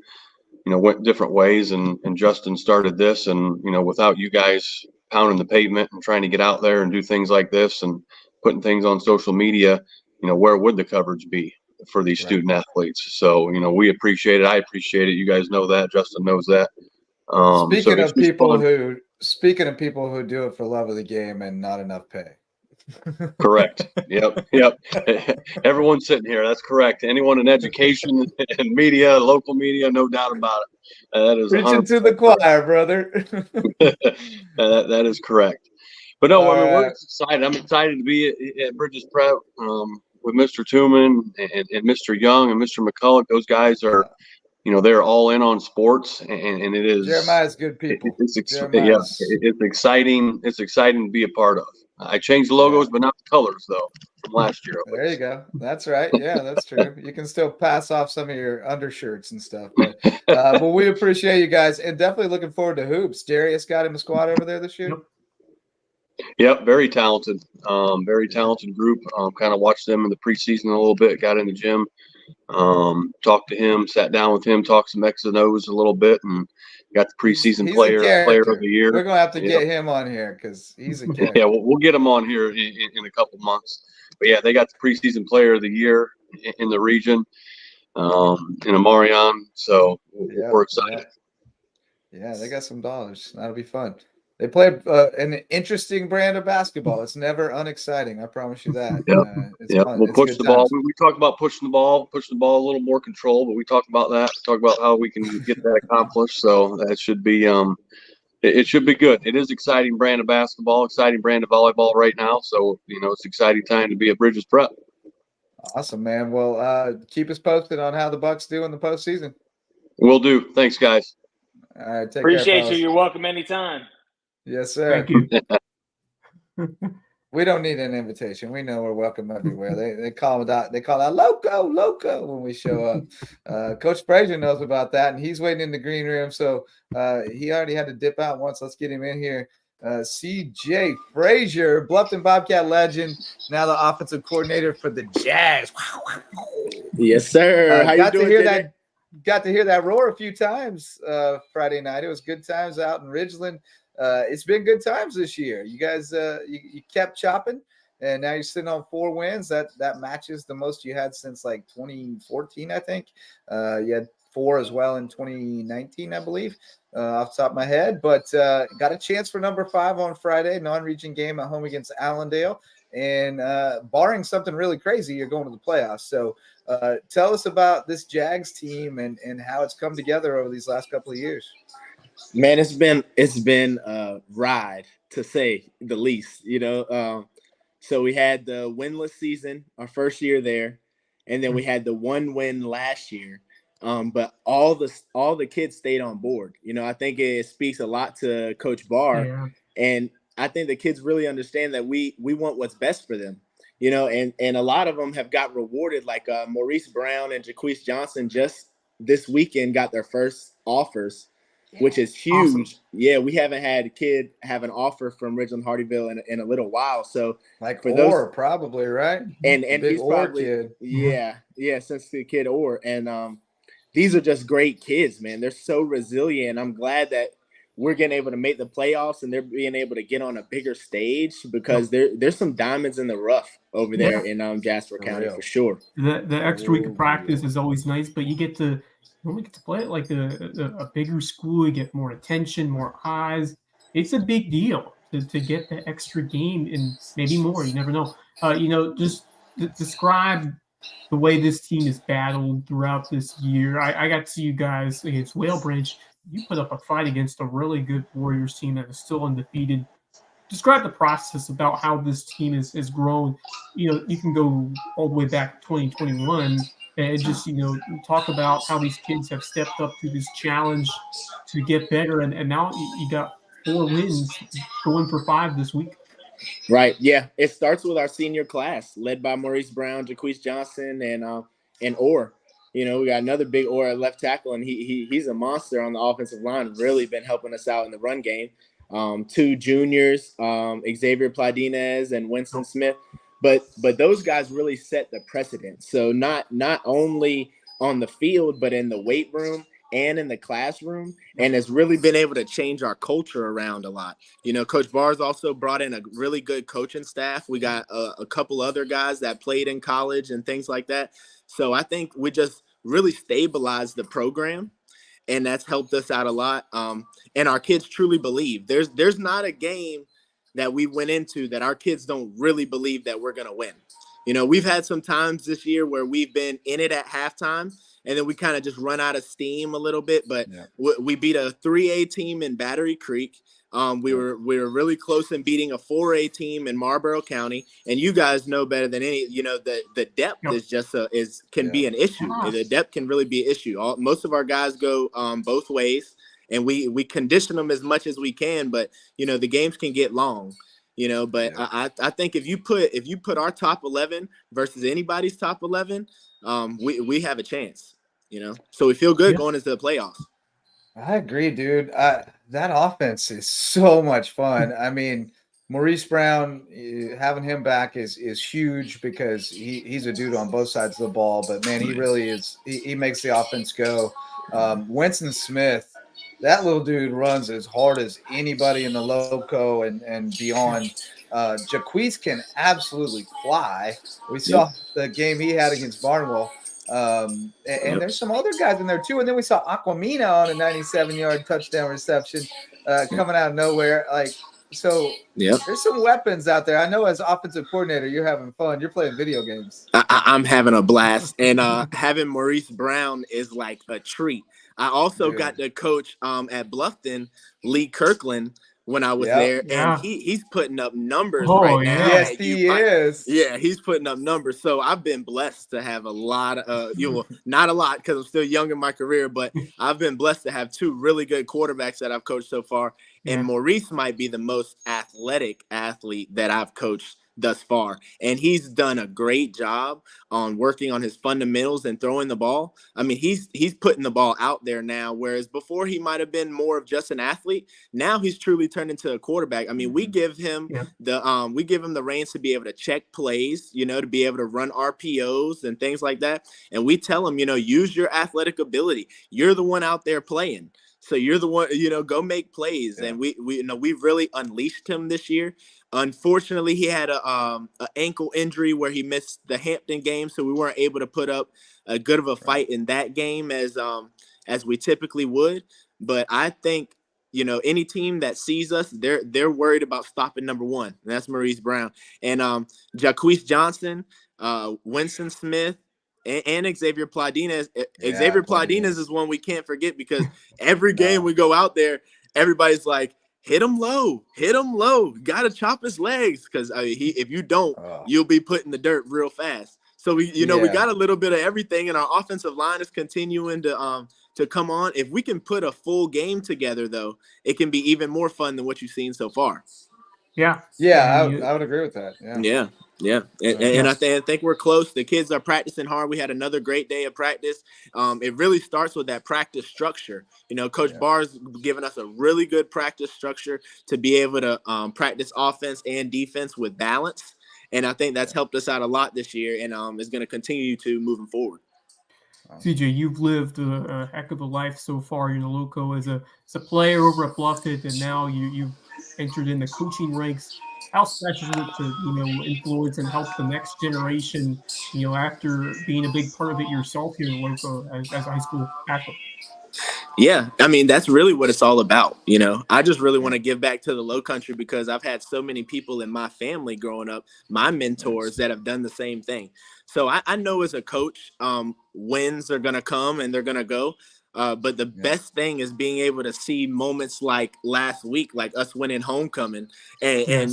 went different ways. And Justin started this. And, without you guys pounding the pavement and trying to get out there and do things like this and putting things on social media, where would the coverage be for these student athletes? So, we appreciate it. I appreciate it. You guys know that. Justin knows that. Speaking of people who do it for love of the game and not enough pay. Correct. Yep. Everyone's sitting here. That's correct. Anyone in education and media, local media, no doubt about it. That is preaching to the choir, brother. that is correct. But no, we're excited. I'm excited to be at Bridges Prep with Mr. Tooman and Mr. Young and Mr. McCulloch. Those guys are, they're all in on sports, and it is. Jeremiah's good people. It's exciting. It's exciting to be a part of. I changed the logos, but not the colors, though, from last year. There you go. That's right. Yeah, that's true. You can still pass off some of your undershirts and stuff. But we appreciate you guys, and definitely looking forward to hoops. Darius got him a squad over there this year. Yep, very talented. Very talented group. Kind of watched them in the preseason a little bit. Got in the gym, talked to him, sat down with him, talked some X's and O's a little bit, and got the preseason player of the year. We're gonna have to get him on here because he's a character. Yeah, we'll get him on here in a couple months. But yeah, they got the preseason player of the year in the region, in Amarion. So we're excited. Yeah, they got some dollars. That'll be fun. They play an interesting brand of basketball. It's never unexciting. I promise you that. We'll push the ball. We talked about pushing the ball a little more control, but we talked about that. Talk about how we can get that accomplished. So that should be it should be good. It is exciting brand of basketball, exciting brand of volleyball right now. So it's exciting time to be at Bridges Prep. Awesome, man. Well, keep us posted on how the Bucks do in the postseason. Will do. Thanks, guys. All right, take Appreciate care, you. You're welcome anytime. Yes, sir. Thank you. We don't need an invitation. We know we're welcome everywhere. They call out Lowco when we show up. Coach Frazier knows about that, and he's waiting in the green room. So he already had to dip out once. Let's get him in here. CJ Frazier, Bluffton Bobcat legend, now the offensive coordinator for the Jags. Yes, sir. How you doing? Got to hear that roar a few times Friday night. It was good times out in Ridgeland. It's been good times this year. You guys, you kept chopping, and now you're sitting on 4 wins. That matches the most you had since like 2014, I think. You had 4 as well in 2019, I believe, off the top of my head. But got a chance for number 5 on Friday, non-region game at home against Allendale. And barring something really crazy, you're going to the playoffs. So tell us about this Jags team and how it's come together over these last couple of years. Man, it's been a ride, to say the least. So we had the winless season, our first year there, and then we had the 1 win last year. But all the kids stayed on board. I think it speaks a lot to Coach Barr, and I think the kids really understand that we want what's best for them. And a lot of them have got rewarded, like Maurice Brown and Jaquise Johnson just this weekend got their first offers. Which is huge. Awesome. Yeah, we haven't had a kid have an offer from Ridgeland-Hardeeville in a little while. So like for those, probably, right? And he's probably kid. Yeah, since the kid Orr. And these are just great kids, man. They're so resilient. I'm glad that we're getting able to make the playoffs and they're being able to get on a bigger stage because there's some diamond in the rough over there in Jasper County for sure. The extra week of practice is always nice, but you only get to play it like a bigger school. You get more attention, more eyes. It's a big deal to get the extra game and maybe more. You never know. Just describe the way this team is battled throughout this year. I got to see you guys against Whalebridge. You put up a fight against a really good Warriors team that is still undefeated. Describe the process about how this team has grown. You can go all the way back to 2021 and just, talk about how these kids have stepped up to this challenge to get better. And now you got 4 wins going for 5 this week. Right. Yeah. It starts with our senior class led by Maurice Brown, Jaquise Johnson, and Orr. We got another big Orr at left tackle, and he's a monster on the offensive line, really been helping us out in the run game. 2 juniors, Xavier Pladinez and Winston Smith. But those guys really set the precedent. So not only on the field, but in the weight room and in the classroom, and has really been able to change our culture around a lot. Coach Barr's also brought in a really good coaching staff. We got a couple other guys that played in college and things like that. So I think we just really stabilized the program, and that's helped us out a lot. And our kids truly believe. There's not a game that we went into that our kids don't really believe that we're going to win. We've had some times this year where we've been in it at halftime and then we kind of just run out of steam a little bit, but we beat a 3A team in Battery Creek. We were really close in beating a 4A team in Marlboro County, and you guys know better than any. The depth is just can be an issue. The depth can really be an issue. Most of our guys go both ways, and we condition them as much as we can. But the games can get long. But I think if you put our top 11 versus anybody's top 11, we have a chance. So we feel good going into the playoffs. I agree, dude. That offense is so much fun. I mean, Maurice Brown, having him back is huge because he's a dude on both sides of the ball. But, man, he really is – he makes the offense go. Winston Smith, that little dude runs as hard as anybody in the Lowco and beyond. Jaquise can absolutely fly. We saw the game he had against Barnwell. And there's some other guys in there too. And then we saw Aquamina on a 97-yard touchdown reception coming out of nowhere. There's some weapons out there. I know as offensive coordinator, you're having fun. You're playing video games. I'm having a blast. And having Maurice Brown is like a treat. I also got to coach at Bluffton, Lee Kirkland, when I was there, and he's putting up numbers right now. Yes, he is. Yeah, he's putting up numbers. So I've been blessed to have a lot of, not a lot because I'm still young in my career, but I've been blessed to have two really good quarterbacks that I've coached so far. And Maurice might be the most athletic athlete that I've coached thus far. And he's done a great job on working on his fundamentals and throwing the ball. I mean, he's putting the ball out there now, whereas before he might have been more of just an athlete. Now he's truly turned into a quarterback. I mean, we give him the reins to be able to check plays, to be able to run RPOs and things like that. And we tell him, use your athletic ability. You're the one out there playing. So you're the one, go make plays. And we really unleashed him this year. Unfortunately, he had a ankle injury where he missed the Hampton game, so we weren't able to put up a good of a fight in that game as we typically would. But I think, any team that sees us, they're worried about stopping number one, and that's Maurice Brown. And Jaquise Johnson, Winston Smith, and Xavier Pladinez. Xavier Pladinez is one we can't forget because every game we go out there, everybody's like, hit him low. Got to chop his legs because if you don't, you'll be put in the dirt real fast. So we got a little bit of everything, and our offensive line is continuing to come on. If we can put a full game together, though, it can be even more fun than what you've seen so far. Yeah. I would agree with that. Yeah. And I think we're close. The kids are practicing hard. We had another great day of practice. It really starts with that practice structure. Coach Barr's given us a really good practice structure to be able to practice offense and defense with balance. And I think that's helped us out a lot this year and is going to continue to moving forward. CJ, you've lived a heck of a life so far in the Lowco as a player over at Bluffton, and now you've entered in the coaching ranks. How special is it to influence and help the next generation after being a big part of it yourself here in Lowco as a high school athlete? Yeah, I mean, that's really what it's all about. I just really want to give back to the Low Country because I've had so many people in my family growing up, my mentors that have done the same thing. So I know as a coach, wins are going to come and they're going to go. But the best thing is being able to see moments like last week, like us winning homecoming. And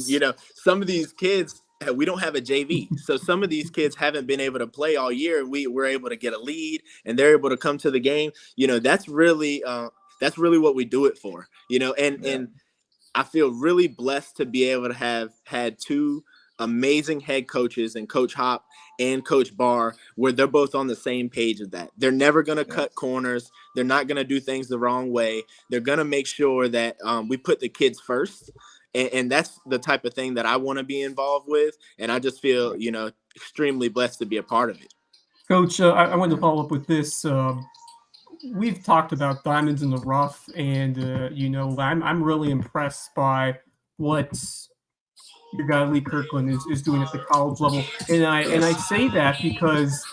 some of these kids, we don't have a JV. So some of these kids haven't been able to play all year. We were able to get a lead and they're able to come to the game. That's really what we do it for, and I feel really blessed to be able to have had two amazing head coaches and Coach Hop and Coach Barr, where they're both on the same page of that. They're never going to cut corners. They're not going to do things the wrong way. They're going to make sure that we put the kids first. And that's the type of thing that I want to be involved with. And I just feel, extremely blessed to be a part of it. Coach, I wanted to follow up with this. We've talked about diamonds in the rough, and, I'm really impressed by what your guy Lee Kirkland is doing at the college level. And I say that because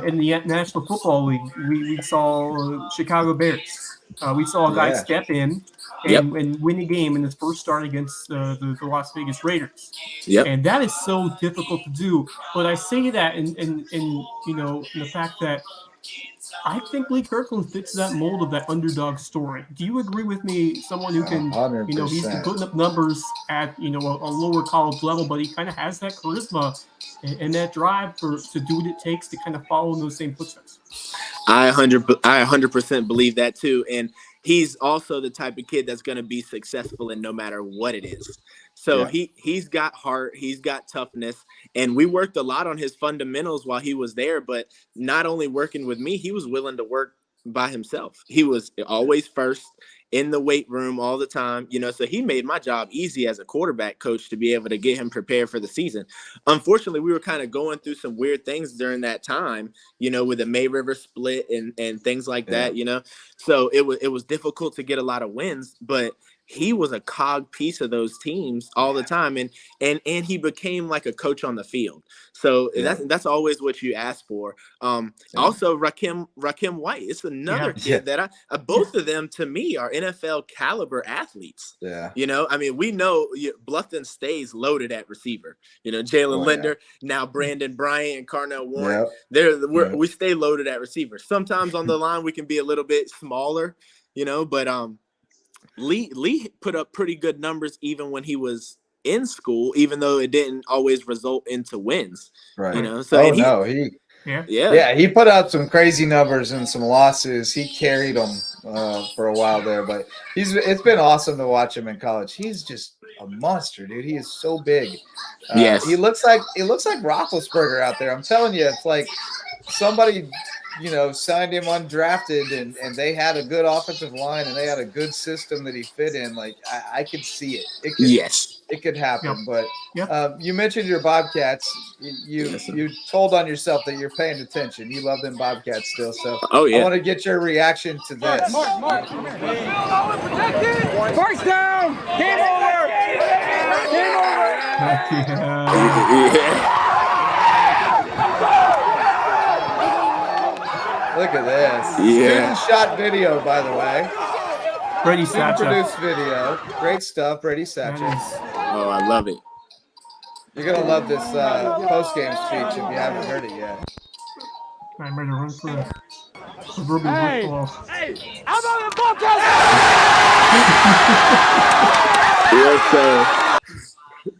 in the National Football League, we saw Chicago Bears. We saw a guy step in and win a game in his first start against the Las Vegas Raiders. And that is so difficult to do. But I say that in the fact that I think Lee Kirkland fits that mold of that underdog story. Do you agree with me? Someone who can, 100%. He's been putting up numbers at, a lower college level, but he kind of has that charisma and that drive to do what it takes to kind of follow in those same footsteps. I 100% believe that too. And he's also the type of kid that's going to be successful in no matter what it is. So he's got heart, he's got toughness, and we worked a lot on his fundamentals while he was there. But not only working with me, he was willing to work by himself. He was always first in the weight room all the time, so he made my job easy as a quarterback coach to be able to get him prepared for the season. Unfortunately, we were kind of going through some weird things during that time, with the May River split and things like that, so it was difficult to get a lot of wins, but he was a cog piece of those teams all the time. And he became like a coach on the field. So that's always what you ask for. Also Rakim White, it's another kid that both of them to me are NFL caliber athletes. I mean, we know Bluffton stays loaded at receiver, Jalen Linder, now Brandon Bryant and Carnell Warren. We stay loaded at receiver. Sometimes on the line, we can be a little bit smaller, but Lee put up pretty good numbers even when he was in school, even though it didn't always result into wins. Right. You know, so he put out some crazy numbers and some losses. He carried them for a while there, but it's been awesome to watch him in college. He's just a monster, dude. He is so big. Yes, he looks like Roethlisberger out there. I'm telling you, it's like somebody signed him undrafted and they had a good offensive line and they had a good system that he fit in. Like I could see it. It could happen. Yep. But you mentioned your Bobcats. You told on yourself that you're paying attention. You love them Bobcats still. So I want to get your reaction to this. Mark. First down. Game over. Game over. Look at this. Student shot video, by the way. Brady Satchel. Produced video. Great stuff, Brady Satchel. Oh, I love it. You're going to love this post-game speech if you haven't heard it yet. I'm ready to run for the Hey, how about the Bobcats? Yes, sir.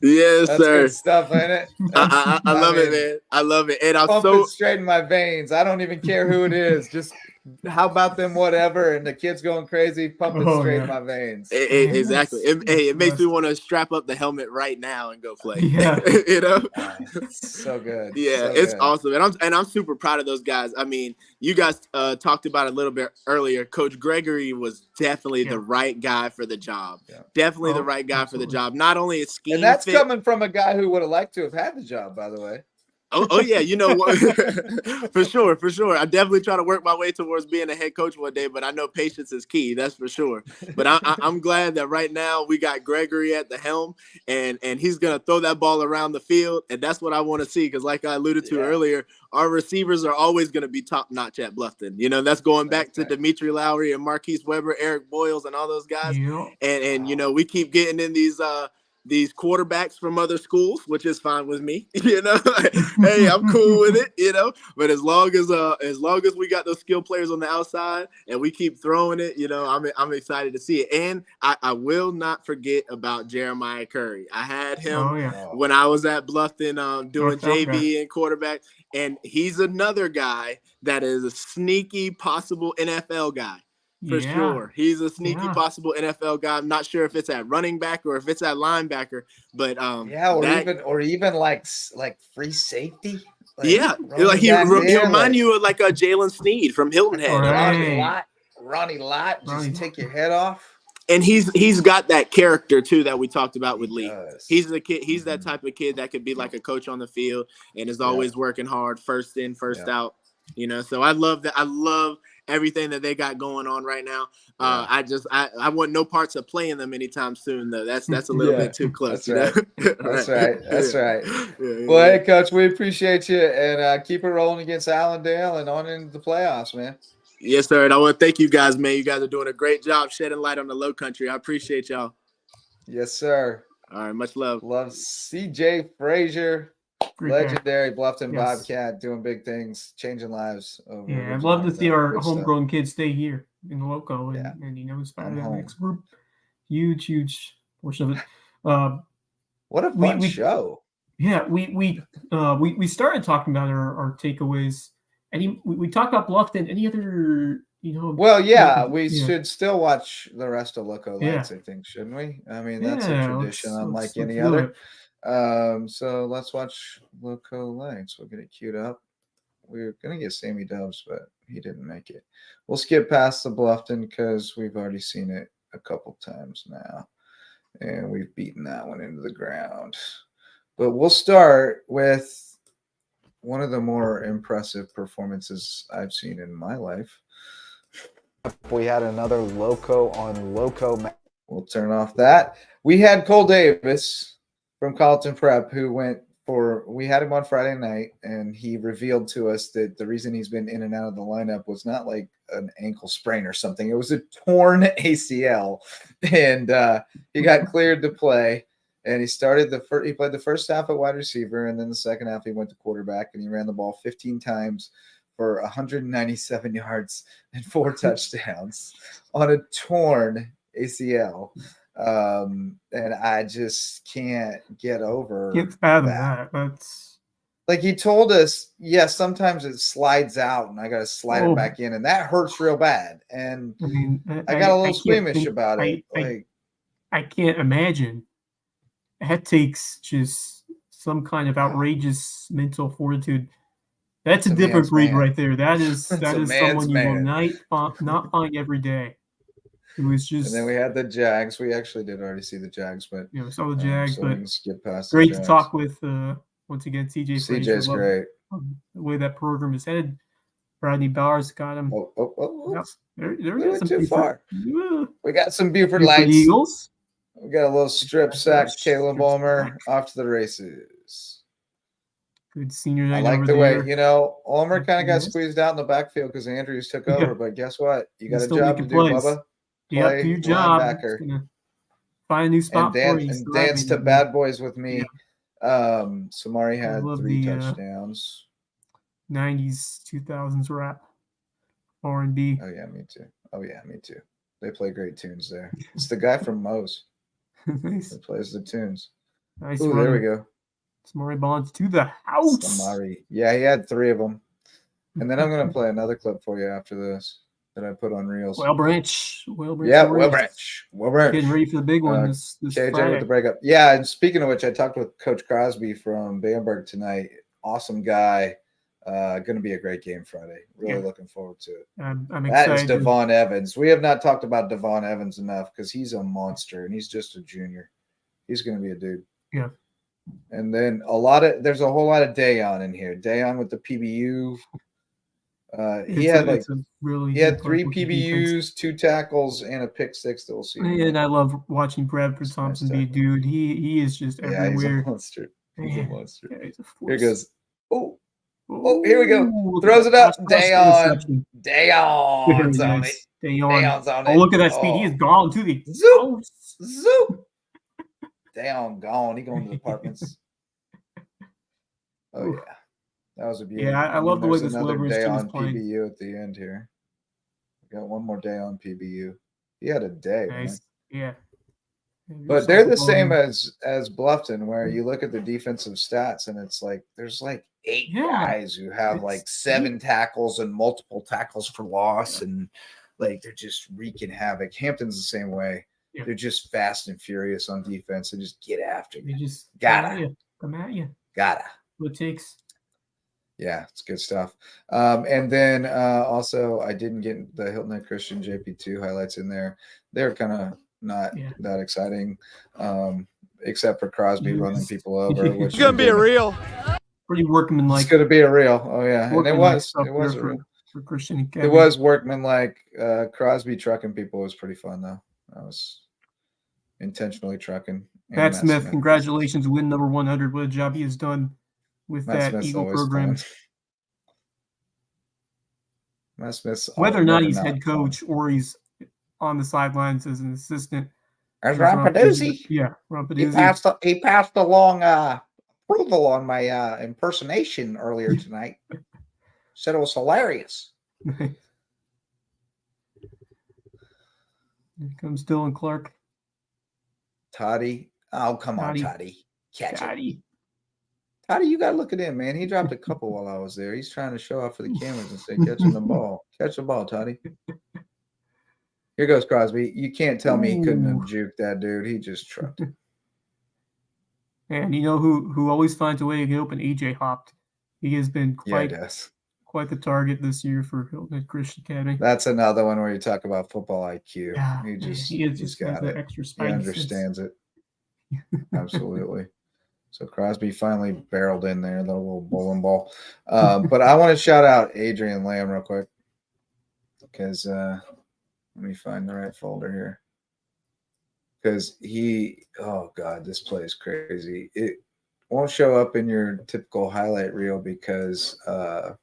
Yes, That's sir. Good stuff, ain't it? I love it, man. I love it. And I'm pumping straight in my veins. I don't even care who it is. Just how about them, whatever, and the kid's going crazy, pumping straight in my veins. Exactly. It makes me want to strap up the helmet right now and go play. Yeah. You know? So good. Yeah, so it's good. awesome. And I'm super proud of those guys. I mean, you guys talked about it a little bit earlier. Coach Gregory was definitely the right guy for the job. Yeah. Definitely the right guy for the job. Not only a scheme and that's fit, coming from a guy who would have liked to have had the job, by the way. Oh yeah, you know what? For sure. I definitely try to work my way towards being a head coach one day, but I know patience is key. That's for sure. But I'm glad that right now we got Gregory at the helm, and he's gonna throw that ball around the field, and that's what I want to see. Because like I alluded to earlier, our receivers are always gonna be top notch at Bluffton. You know, that's going back to Dimitri Lowry and Marquise Weber, Eric Boyles, and all those guys. Yeah. And you know, we keep getting in these quarterbacks from other schools, which is fine with me, you know. Hey, I'm cool with it, you know. But as long as we got those skill players on the outside and we keep throwing it, you know, I'm excited to see it. And I will not forget about Jeremiah Curry. I had him when I was at Bluffton doing JV and quarterback, and he's another guy that is a sneaky possible NFL guy. For sure. He's a sneaky possible NFL guy. I'm not sure if it's at running back or if it's at linebacker, but or even like free safety. Like he'll remind you of like a Jalen Sneed from Hilton Head. Ronnie Lott, just take your head off. And he's got that character too that we talked about with Lee. He's the kid. He's that type of kid that could be like a coach on the field and is always working hard, first in, first out. You know, so I love that. I love everything that they got going on right now. I want no parts of playing them anytime soon, though. That's a little bit too close. That's right. That's right. Well, hey, Coach, we appreciate you, and keep it rolling against Allendale and on into the playoffs, man. Yes, sir. And I want to thank you guys, man. You guys are doing a great job shedding light on the Low Country. I appreciate y'all. Yes, sir. All right, much love. Love CJ Frazier. Legendary Bluffton Bobcat, doing big things, changing lives. I'd love to see our homegrown kids stay here in the Lowco and you know, inspire the next group. Huge portion of it. What a fun show! Yeah, we started talking about our takeaways. We talked about Bluffton. Any other, you know? Well, we should still watch the rest of Lowco Lights. I think, shouldn't we? I mean, that's a tradition unlike any other. So let's watch Lowco Lights. We'll get it queued up. We're gonna get Sammy Dubs, but he didn't make it. We'll skip past the Bluffton because we've already seen it a couple times now, and we've beaten that one into the ground. But we'll start with one of the more impressive performances I've seen in my life. We had another Lowco on Lowco. We'll turn off that. We had Cole Davis from Colleton Prep, we had him on Friday night, and he revealed to us that the reason he's been in and out of the lineup was not like an ankle sprain or something. It was a torn ACL, and he got cleared to play. And he started he played the first half at wide receiver, and then the second half he went to quarterback, and he ran the ball 15 times for 197 yards and 4 touchdowns on a torn ACL. And I just can't get over that. That's like he told us, yes, sometimes it slides out and I got to slide it back in, and that hurts real bad. And I mean, I got a little squeamish about it. I can't imagine. That takes just some kind of outrageous mental fortitude. That's a different breed right there. That is someone you will not find every day. It was just. And then we had the Jags. We actually did already see the Jags, but we saw the Jags. So but we skip past great the Jags. to talk with once again CJ Frazier. CJ's great. The way that program is headed. Bradley Bowers got him. Yep. There we went too Beaufort. far. We got some Beaufort lights. Eagles. We got a little strip sack. Caleb Ulmer off to the races. Good senior night. I like the way, Ulmer kind of got squeezed out in the backfield because Andrews took over. But guess what? You got a job to do, Bubba. Yep, do your job. Find a new spot and dance to Bad Boys with me. Yeah. Samari had 3 touchdowns. 90s, 2000s rap, R&B. Oh yeah, me too. They play great tunes there. It's the guy from Moe's. Nice. That plays the tunes. Nice. Ooh, there we go. Samari Bonds to the house. Samari. Yeah, he had 3 of them. And then I'm going to play another clip for you after this that I put on Reels. Well Branch. Yeah, Well Branch. Getting ready for the big one this KJ Friday. with the breakup. Yeah, and speaking of which, I talked with Coach Crosby from Bamberg tonight. Awesome guy. Going to be a great game Friday. Really looking forward to it. I'm excited. That is Devon Evans. We have not talked about Devon Evans enough because he's a monster and he's just a junior. He's going to be a dude. Yeah. And then there's a whole lot of Dayon in here. Dayon with the PBU. He had 3 PBUs, 2 tackles, and a pick 6 that we'll see. And I love watching Bradford Thompson be a dude. He is just everywhere. He's a monster. He's a monster. Yeah, he's a force. Here goes. Oh, here we go. Throws it up. Dayon. Dayon's on it. Dayon's on it. Oh, look at that speed. He is gone to the zoop. Dayon gone. He going to the apartments. Oh, yeah. That was a beauty. Yeah, I love the way this another Wilbur's team is Dayon playing. PBU at the end here. We got one more Dayon PBU. He had a day. Nice. Man. Yeah. But they're the same as Bluffton, where you look at the defensive stats and it's like there's like 8 guys who have like 7 tackles and multiple tackles for loss, and like they're just wreaking havoc. Hampton's the same way. Yeah. They're just fast and furious on defense. They just get after you. They just come at you. Gotta. What takes? Yeah, it's good stuff. And then also I didn't get the Hilton Head Christian JP2 highlights in there. They're kind of not that exciting, except for Crosby running people over. Which it's gonna be a reel. Pretty workmanlike. It's gonna be a reel. Oh yeah, and it was for Christian Academy. It was workmanlike. Crosby trucking people was pretty fun though. I was intentionally trucking. Pat Smith, congratulations, win number 100. What a job he has done with that Eagle program. Matt Smith's whether or not he's head coach or he's on the sidelines as an assistant. As Ron Peduzzi. Yeah, Ron Peduzzi. He passed along approval on my impersonation earlier tonight. Said it was hilarious. Here comes Dylan Clark. Toddy. Oh, come on, Toddy. Catch it. Toddy, you got to look at him, man. He dropped a couple while I was there. He's trying to show off for the cameras and say, catching the ball. Catch the ball, Toddy. Here goes Crosby. You can't tell me he couldn't have juked that dude. He just trucked it. And you know who always finds a way to get open? EJ Hopped. He has been quite the target this year for Hilton Head Christian Academy. That's another one where you talk about football IQ. Yeah, he's got the extra he understands it. Absolutely. So Crosby finally barreled in there, the little bowling ball. But I want to shout out Adrian Lamb real quick because let me find the right folder here. Because oh God, this play is crazy. It won't show up in your typical highlight reel because where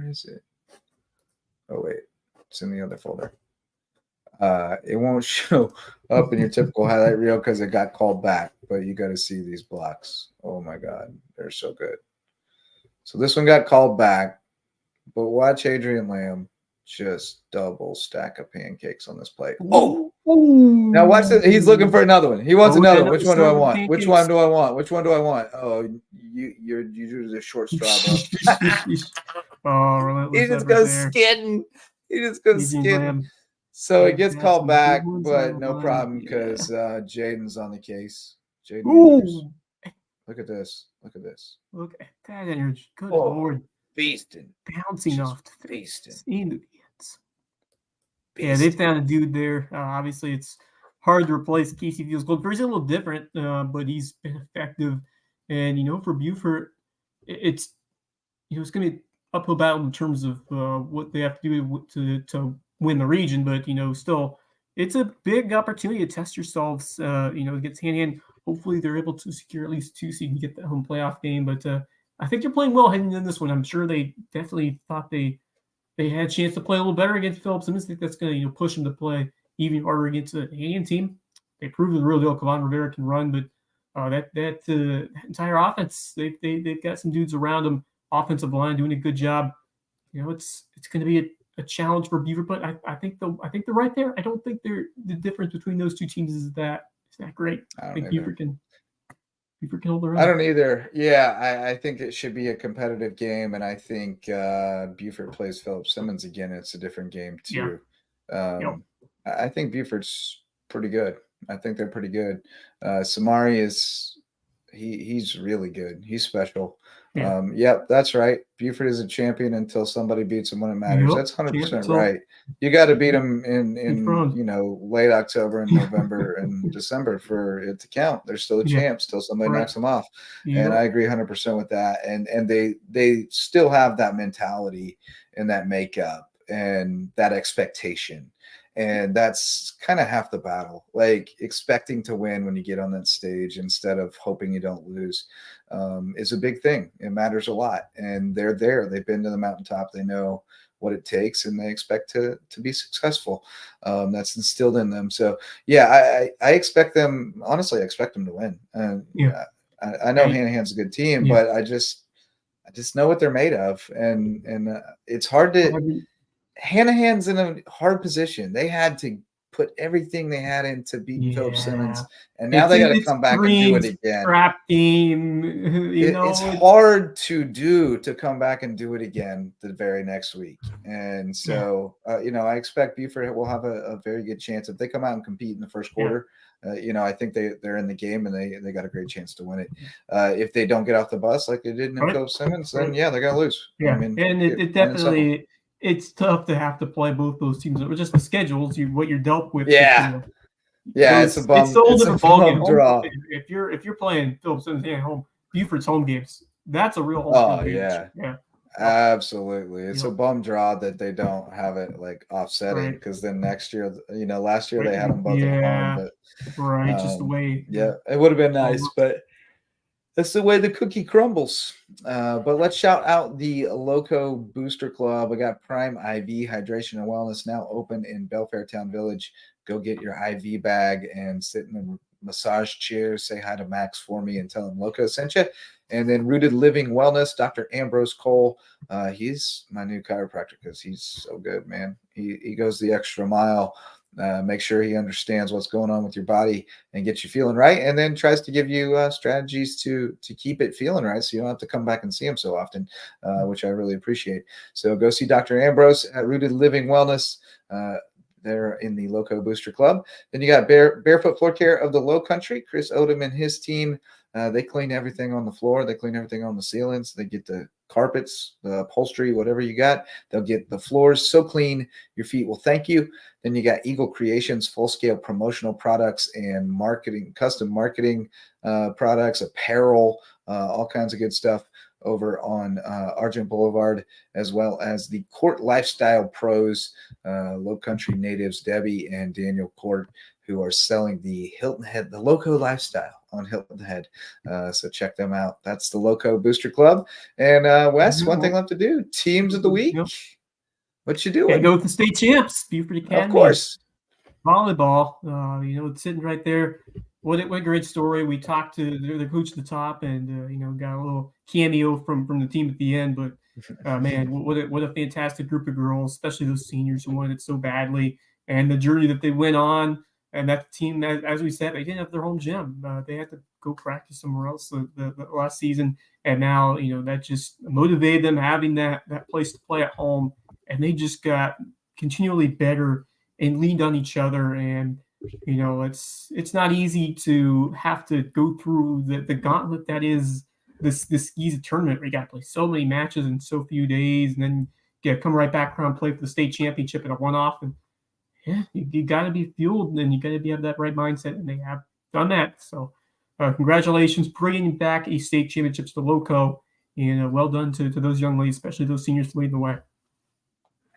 is it? Oh wait, it's in the other folder. It won't show up in your typical highlight reel because it got called back, but you got to see these blocks. Oh my God, they're so good. So this one got called back, but watch Adrian Lamb just double stack of pancakes on this plate. Oh, now watch this. He's looking for another one. He wants another one. Which one do I want? Which one do I want? Which one do I want? Oh, you're the short straw, bro. He just goes skidding. He just goes skidding. So it gets called back, but no problem because Jaden's on the case. Jaden, look at this. Look at this. Look at that energy. Good Lord. Feasting. Bouncing off the feasting. Yeah, they found a dude there. Obviously, it's hard to replace Casey Fields Goldberg. He's a little different, but he's been effective. And, for Beaufort, it's going to be an uphill battle in terms of what they have to do to win the region. But, still, it's a big opportunity to test yourselves, against hand-to-hand. Hopefully, they're able to secure at least 2 so you can get that home playoff game. But I think they're playing well heading into this one. I'm sure they definitely thought they had a chance to play a little better against Phillips Simmons. I think that's going to push them to play even harder against a Canadian team. They proved the real deal. Kavan Rivera can run, but that entire offense, they've got some dudes around them. Offensive line doing a good job. It's going to be a challenge for Beaufort, but I think they're right there. I don't think the difference between those two teams is that great. I think Beaufort can hold their own. I don't either. Yeah, I think it should be a competitive game, and I think Beaufort plays Phillips Simmons again. It's a different game too. Yeah. I think Beaufort's pretty good. I think they're pretty good. Samari he's really good. He's special. Yeah. Yep, that's right. Beaufort is a champion until somebody beats them when it matters. Yep. That's 100% right. You got to beat them in late October and November and December for it to count. They're still a champ till somebody knocks them off. Yep. And I agree 100% with that. And they still have that mentality and that makeup and that expectation. And that's kind of half the battle, like expecting to win when you get on that stage instead of hoping you don't lose is a big thing. It matters a lot. And they're there. They've been to the mountaintop. They know what it takes, and they expect to be successful. That's instilled in them. So, yeah, I expect them – honestly, I expect them to win. I know Hanahan's a good team, but I just know what they're made of. And it's hard to – Hanahan's in a hard position. They had to put everything they had in to beat Phillips Simmons, and now they got to come back and do it again. Scrap team, it's hard to come back and do it again the very next week. And so, I expect Beaufort will have a very good chance if they come out and compete in the first quarter. I think they're in the game and they got a great chance to win it. If they don't get off the bus like they did in Phillips Simmons, then they're going to lose. Yeah, and it definitely. It's tough to have to play both those teams. It was just the schedules, what you're dealt with. Yeah, it's a bum. It's a whole different ballgame. Draw. If you're playing Phillips Simmons at home, Beaufort's home games, that's a real home. Oh yeah, absolutely. It's a bum draw that they don't have it like offsetting because then next year, last year they had them both at home. But, just the way. Yeah, it would have been nice, but. That's the way the cookie crumbles. But let's shout out the Lowco Booster Club. We got Prime IV Hydration and Wellness now open in Belfair Town Village. Go get your IV bag and sit in the massage chair. Say hi to Max for me and tell him Lowco sent you. And then Rooted Living Wellness, Dr. Ambrose Cole. He's my new chiropractor because he's so good, man. He goes the extra mile. Make sure he understands what's going on with your body and gets you feeling right, and then tries to give you strategies to keep it feeling right so you don't have to come back and see him so often, which I really appreciate. So go see Dr. Ambrose at Rooted Living Wellness. They're in the Lowco Booster Club. Then you got Barefoot Floor Care of the Low Country. Chris Odom and his team, they clean everything on the floor. They clean everything on the ceilings. They get the carpets, the upholstery, whatever you got. They'll get the floors so clean your feet will thank you. Then you got Eagle Creations, full-scale promotional products and marketing, custom marketing products, apparel, all kinds of good stuff over on Argent Boulevard, as well as the Court Lifestyle Pros, Low Country natives Debbie and Daniel Court, who are selling the Hilton Head, the Lowco Lifestyle on Hilton Head. So check them out. That's the Lowco Booster Club. And Wes, one thing left to do: teams of the week. What you doing? Go with the state champs, Beaufort Academy. Of course. Volleyball. It's sitting right there. What a great story. We talked to the coach at the top, and got a little cameo from the team at the end. But man, what a fantastic group of girls, especially those seniors who wanted it so badly, and the journey that they went on. And that team, as we said, they didn't have their home gym. They had to go practice somewhere else the last season. And now, that just motivated them having that place to play at home. And they just got continually better and leaned on each other. And, it's not easy to have to go through the gauntlet that is this SCISA tournament where you got to play so many matches in so few days, and then come right back around and play for the state championship in a one-off. And yeah, you got to be fueled, and you got to have that right mindset, and they have done that. So congratulations, bringing back a state championship to the Lowco, and well done to those young ladies, especially those seniors leading the way.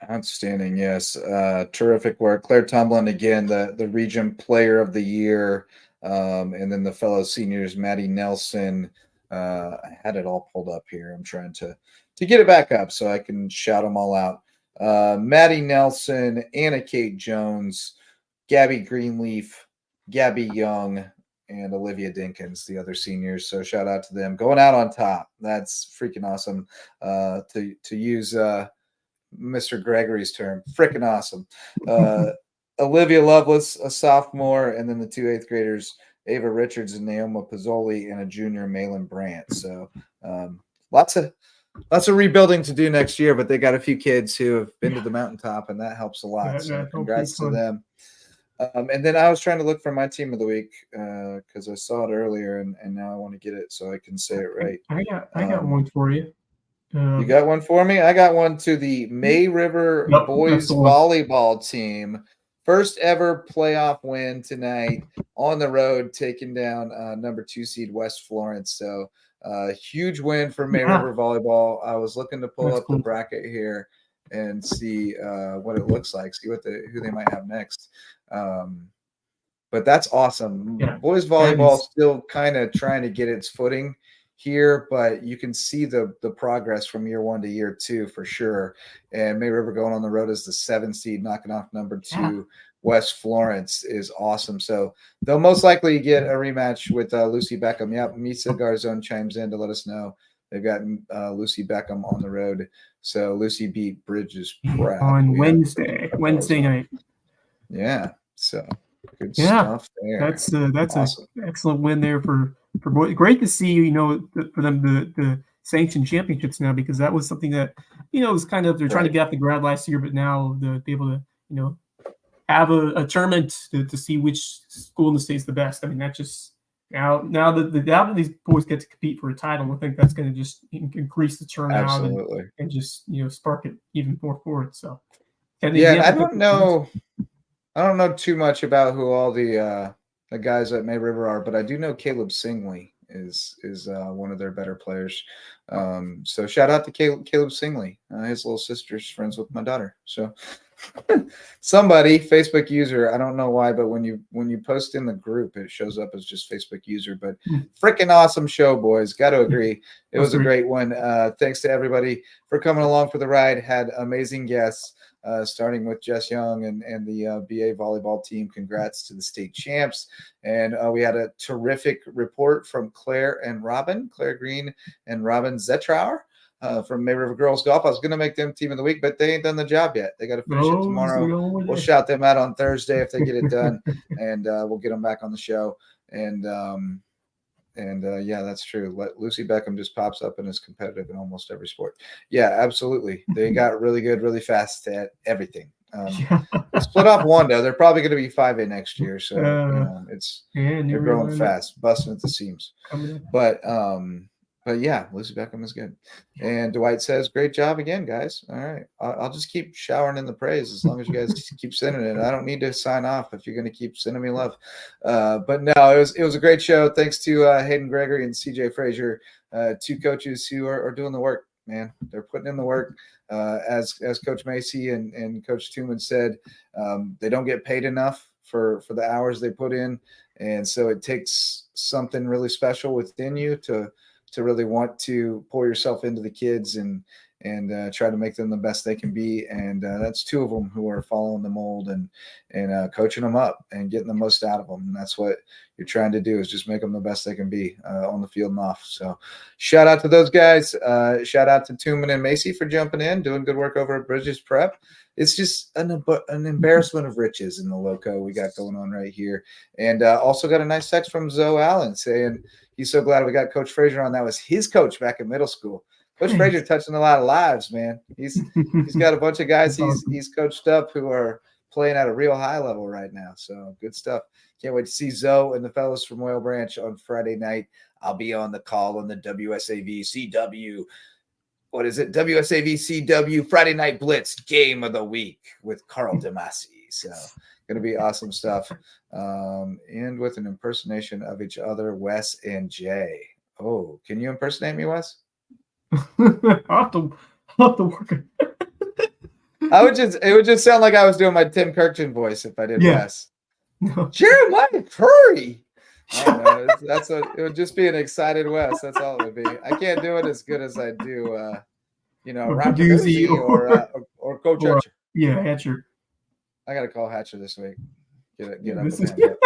Outstanding, yes. Terrific work. Claire Tomlin, again, the region player of the year, and then the fellow seniors, Maddie Nelson. I had it all pulled up here. I'm trying to get it back up so I can shout them all out. Maddie Nelson, Anna Kate Jones, Gabby Greenleaf, Gabby Young, and Olivia Dinkins, the other seniors. So shout out to them. Going out on top. That's freaking awesome. To use Mr. Gregory's term, freaking awesome. Olivia Lovelace, a sophomore, and then the 2 8th graders, Ava Richards and Naoma Pizzoli, and a junior, Malin Brandt. So lots of rebuilding to do next year, but they got a few kids who have been to the mountaintop, and that helps a lot. So congrats to them. And then I was trying to look for my team of the week because I saw it earlier, and now I want to get it so I can say it right. I got one for you. You got one for me? I got one to the May River boys volleyball team. First ever playoff win tonight on the road, taking down number 2 seed West Florence. So huge win for May River volleyball. I was looking to pull up the bracket here and see what it looks like, see who they might have next. But that's awesome. Yeah. Boys volleyball still kind of trying to get its footing here, but you can see the progress from year 1 to year 2 for sure. And May River going on the road as the 7 seed, knocking off number 2 West Florence is awesome. So they'll most likely get a rematch with Lucy Beckham. Yep, Misa Garzon chimes in to let us know they've got Lucy Beckham on the road. So Lucy beat Bridges Pratt on Wednesday night. Yeah, so good stuff there. That's awesome. An excellent win there for boys. Great to see, for them the sanctioned championships now, because that was something that, was kind of, they're trying to get off the ground last year, but now to be able to, have a tournament to see which school in the state is the best. I mean, that just now that these boys get to compete for a title, I think that's going to just increase the turnout and just spark it even more forward. So I don't know too much about who all the guys at May River are, but I do know Caleb Singley is one of their better players. So shout out to Caleb Singley. His little sister's friends with my daughter. So somebody, Facebook user, I don't know why, but when you post in the group, it shows up as just Facebook user. But freaking awesome show, boys. Got to agree. It was a great one. Thanks to everybody for coming along for the ride. Had amazing guests. Starting with Jess Young and the BA volleyball team. Congrats to the state champs. And we had a terrific report from Claire Green and Robin Zetrauer from May River Girls Golf. I was going to make them team of the week, but they ain't done the job yet. They got to finish it tomorrow. We'll shout them out on Thursday if they get it done, and we'll get them back on the show. And yeah, that's true. Lucy Beckham just pops up and is competitive in almost every sport. Yeah, absolutely. They got really good, really fast at everything. Split off Wando. They're probably going to be 5A next year. So they're growing fast, busting at the seams. But yeah, Lucy Beckham is good. And Dwight says, great job again, guys. All right. I'll just keep showering in the praise as long as you guys keep sending it. I don't need to sign off if you're going to keep sending me love. But no, it was a great show. Thanks to Hayden Gregory and CJ Frazier, 2 coaches who are doing the work, man. They're putting in the work. As Coach Macy and Coach Tooman said, they don't get paid enough for the hours they put in. And so it takes something really special within you to really want to pour yourself into the kids and and try to make them the best they can be. And that's 2 of them who are following the mold and coaching them up and getting the most out of them. And that's what you're trying to do, is just make them the best they can be on the field and off. So shout out to those guys. Shout out to Tooman and Macy for jumping in, doing good work over at Bridges Prep. It's just an embarrassment of riches in the Lowco we got going on right here. And also got a nice text from Zoe Allen saying he's so glad we got Coach Frazier on. That was his coach back in middle school. Coach Frazier touching a lot of lives, man. He's got a bunch of guys he's coached up who are playing at a real high level right now. So good stuff. Can't wait to see Zoe and the fellas from Oil Branch on Friday night. I'll be on the call on the WSAV CW. What is it? WSAV CW Friday Night Blitz Game of the Week with Carl DeMasi. So going to be awesome stuff. And with an impersonation of each other, Wes and Jay. Oh, can you impersonate me, Wes? I'll have to work it. It would just sound like I was doing my Tim Kirkchin voice if I did Wes. No. Jeremiah Curry. I don't know. It would just be an excited Wes. That's all it would be. I can't do it as good as I do, Ron Peduzzi or Coach Hatcher. Yeah, Hatcher. I got to call Hatcher this week. Get up with him.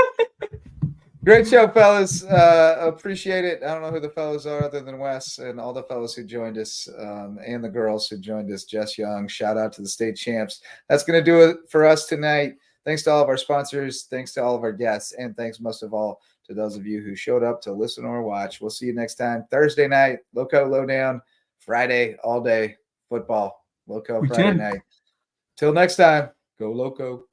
Great show, fellas. Appreciate it. I don't know who the fellas are other than Wes and all the fellas who joined us and the girls who joined us. Jess Young, shout out to the state champs. That's going to do it for us tonight. Thanks to all of our sponsors. Thanks to all of our guests. And thanks most of all to those of you who showed up to listen or watch. We'll see you next time. Thursday night, Lowco Lowdown. Friday, all day, football. Lowco Friday night. Till next time, go Lowco.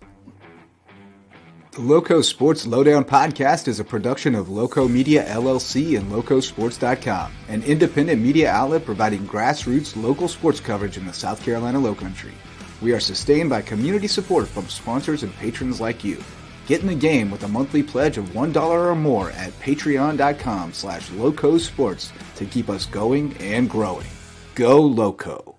The Lowco Sports Lowdown podcast is a production of Lowco Media LLC and LowcoSports.com, an independent media outlet providing grassroots local sports coverage in the South Carolina Lowcountry. We are sustained by community support from sponsors and patrons like you. Get in the game with a monthly pledge of $1 or more at patreon.com/LowcoSports to keep us going and growing. Go Lowco.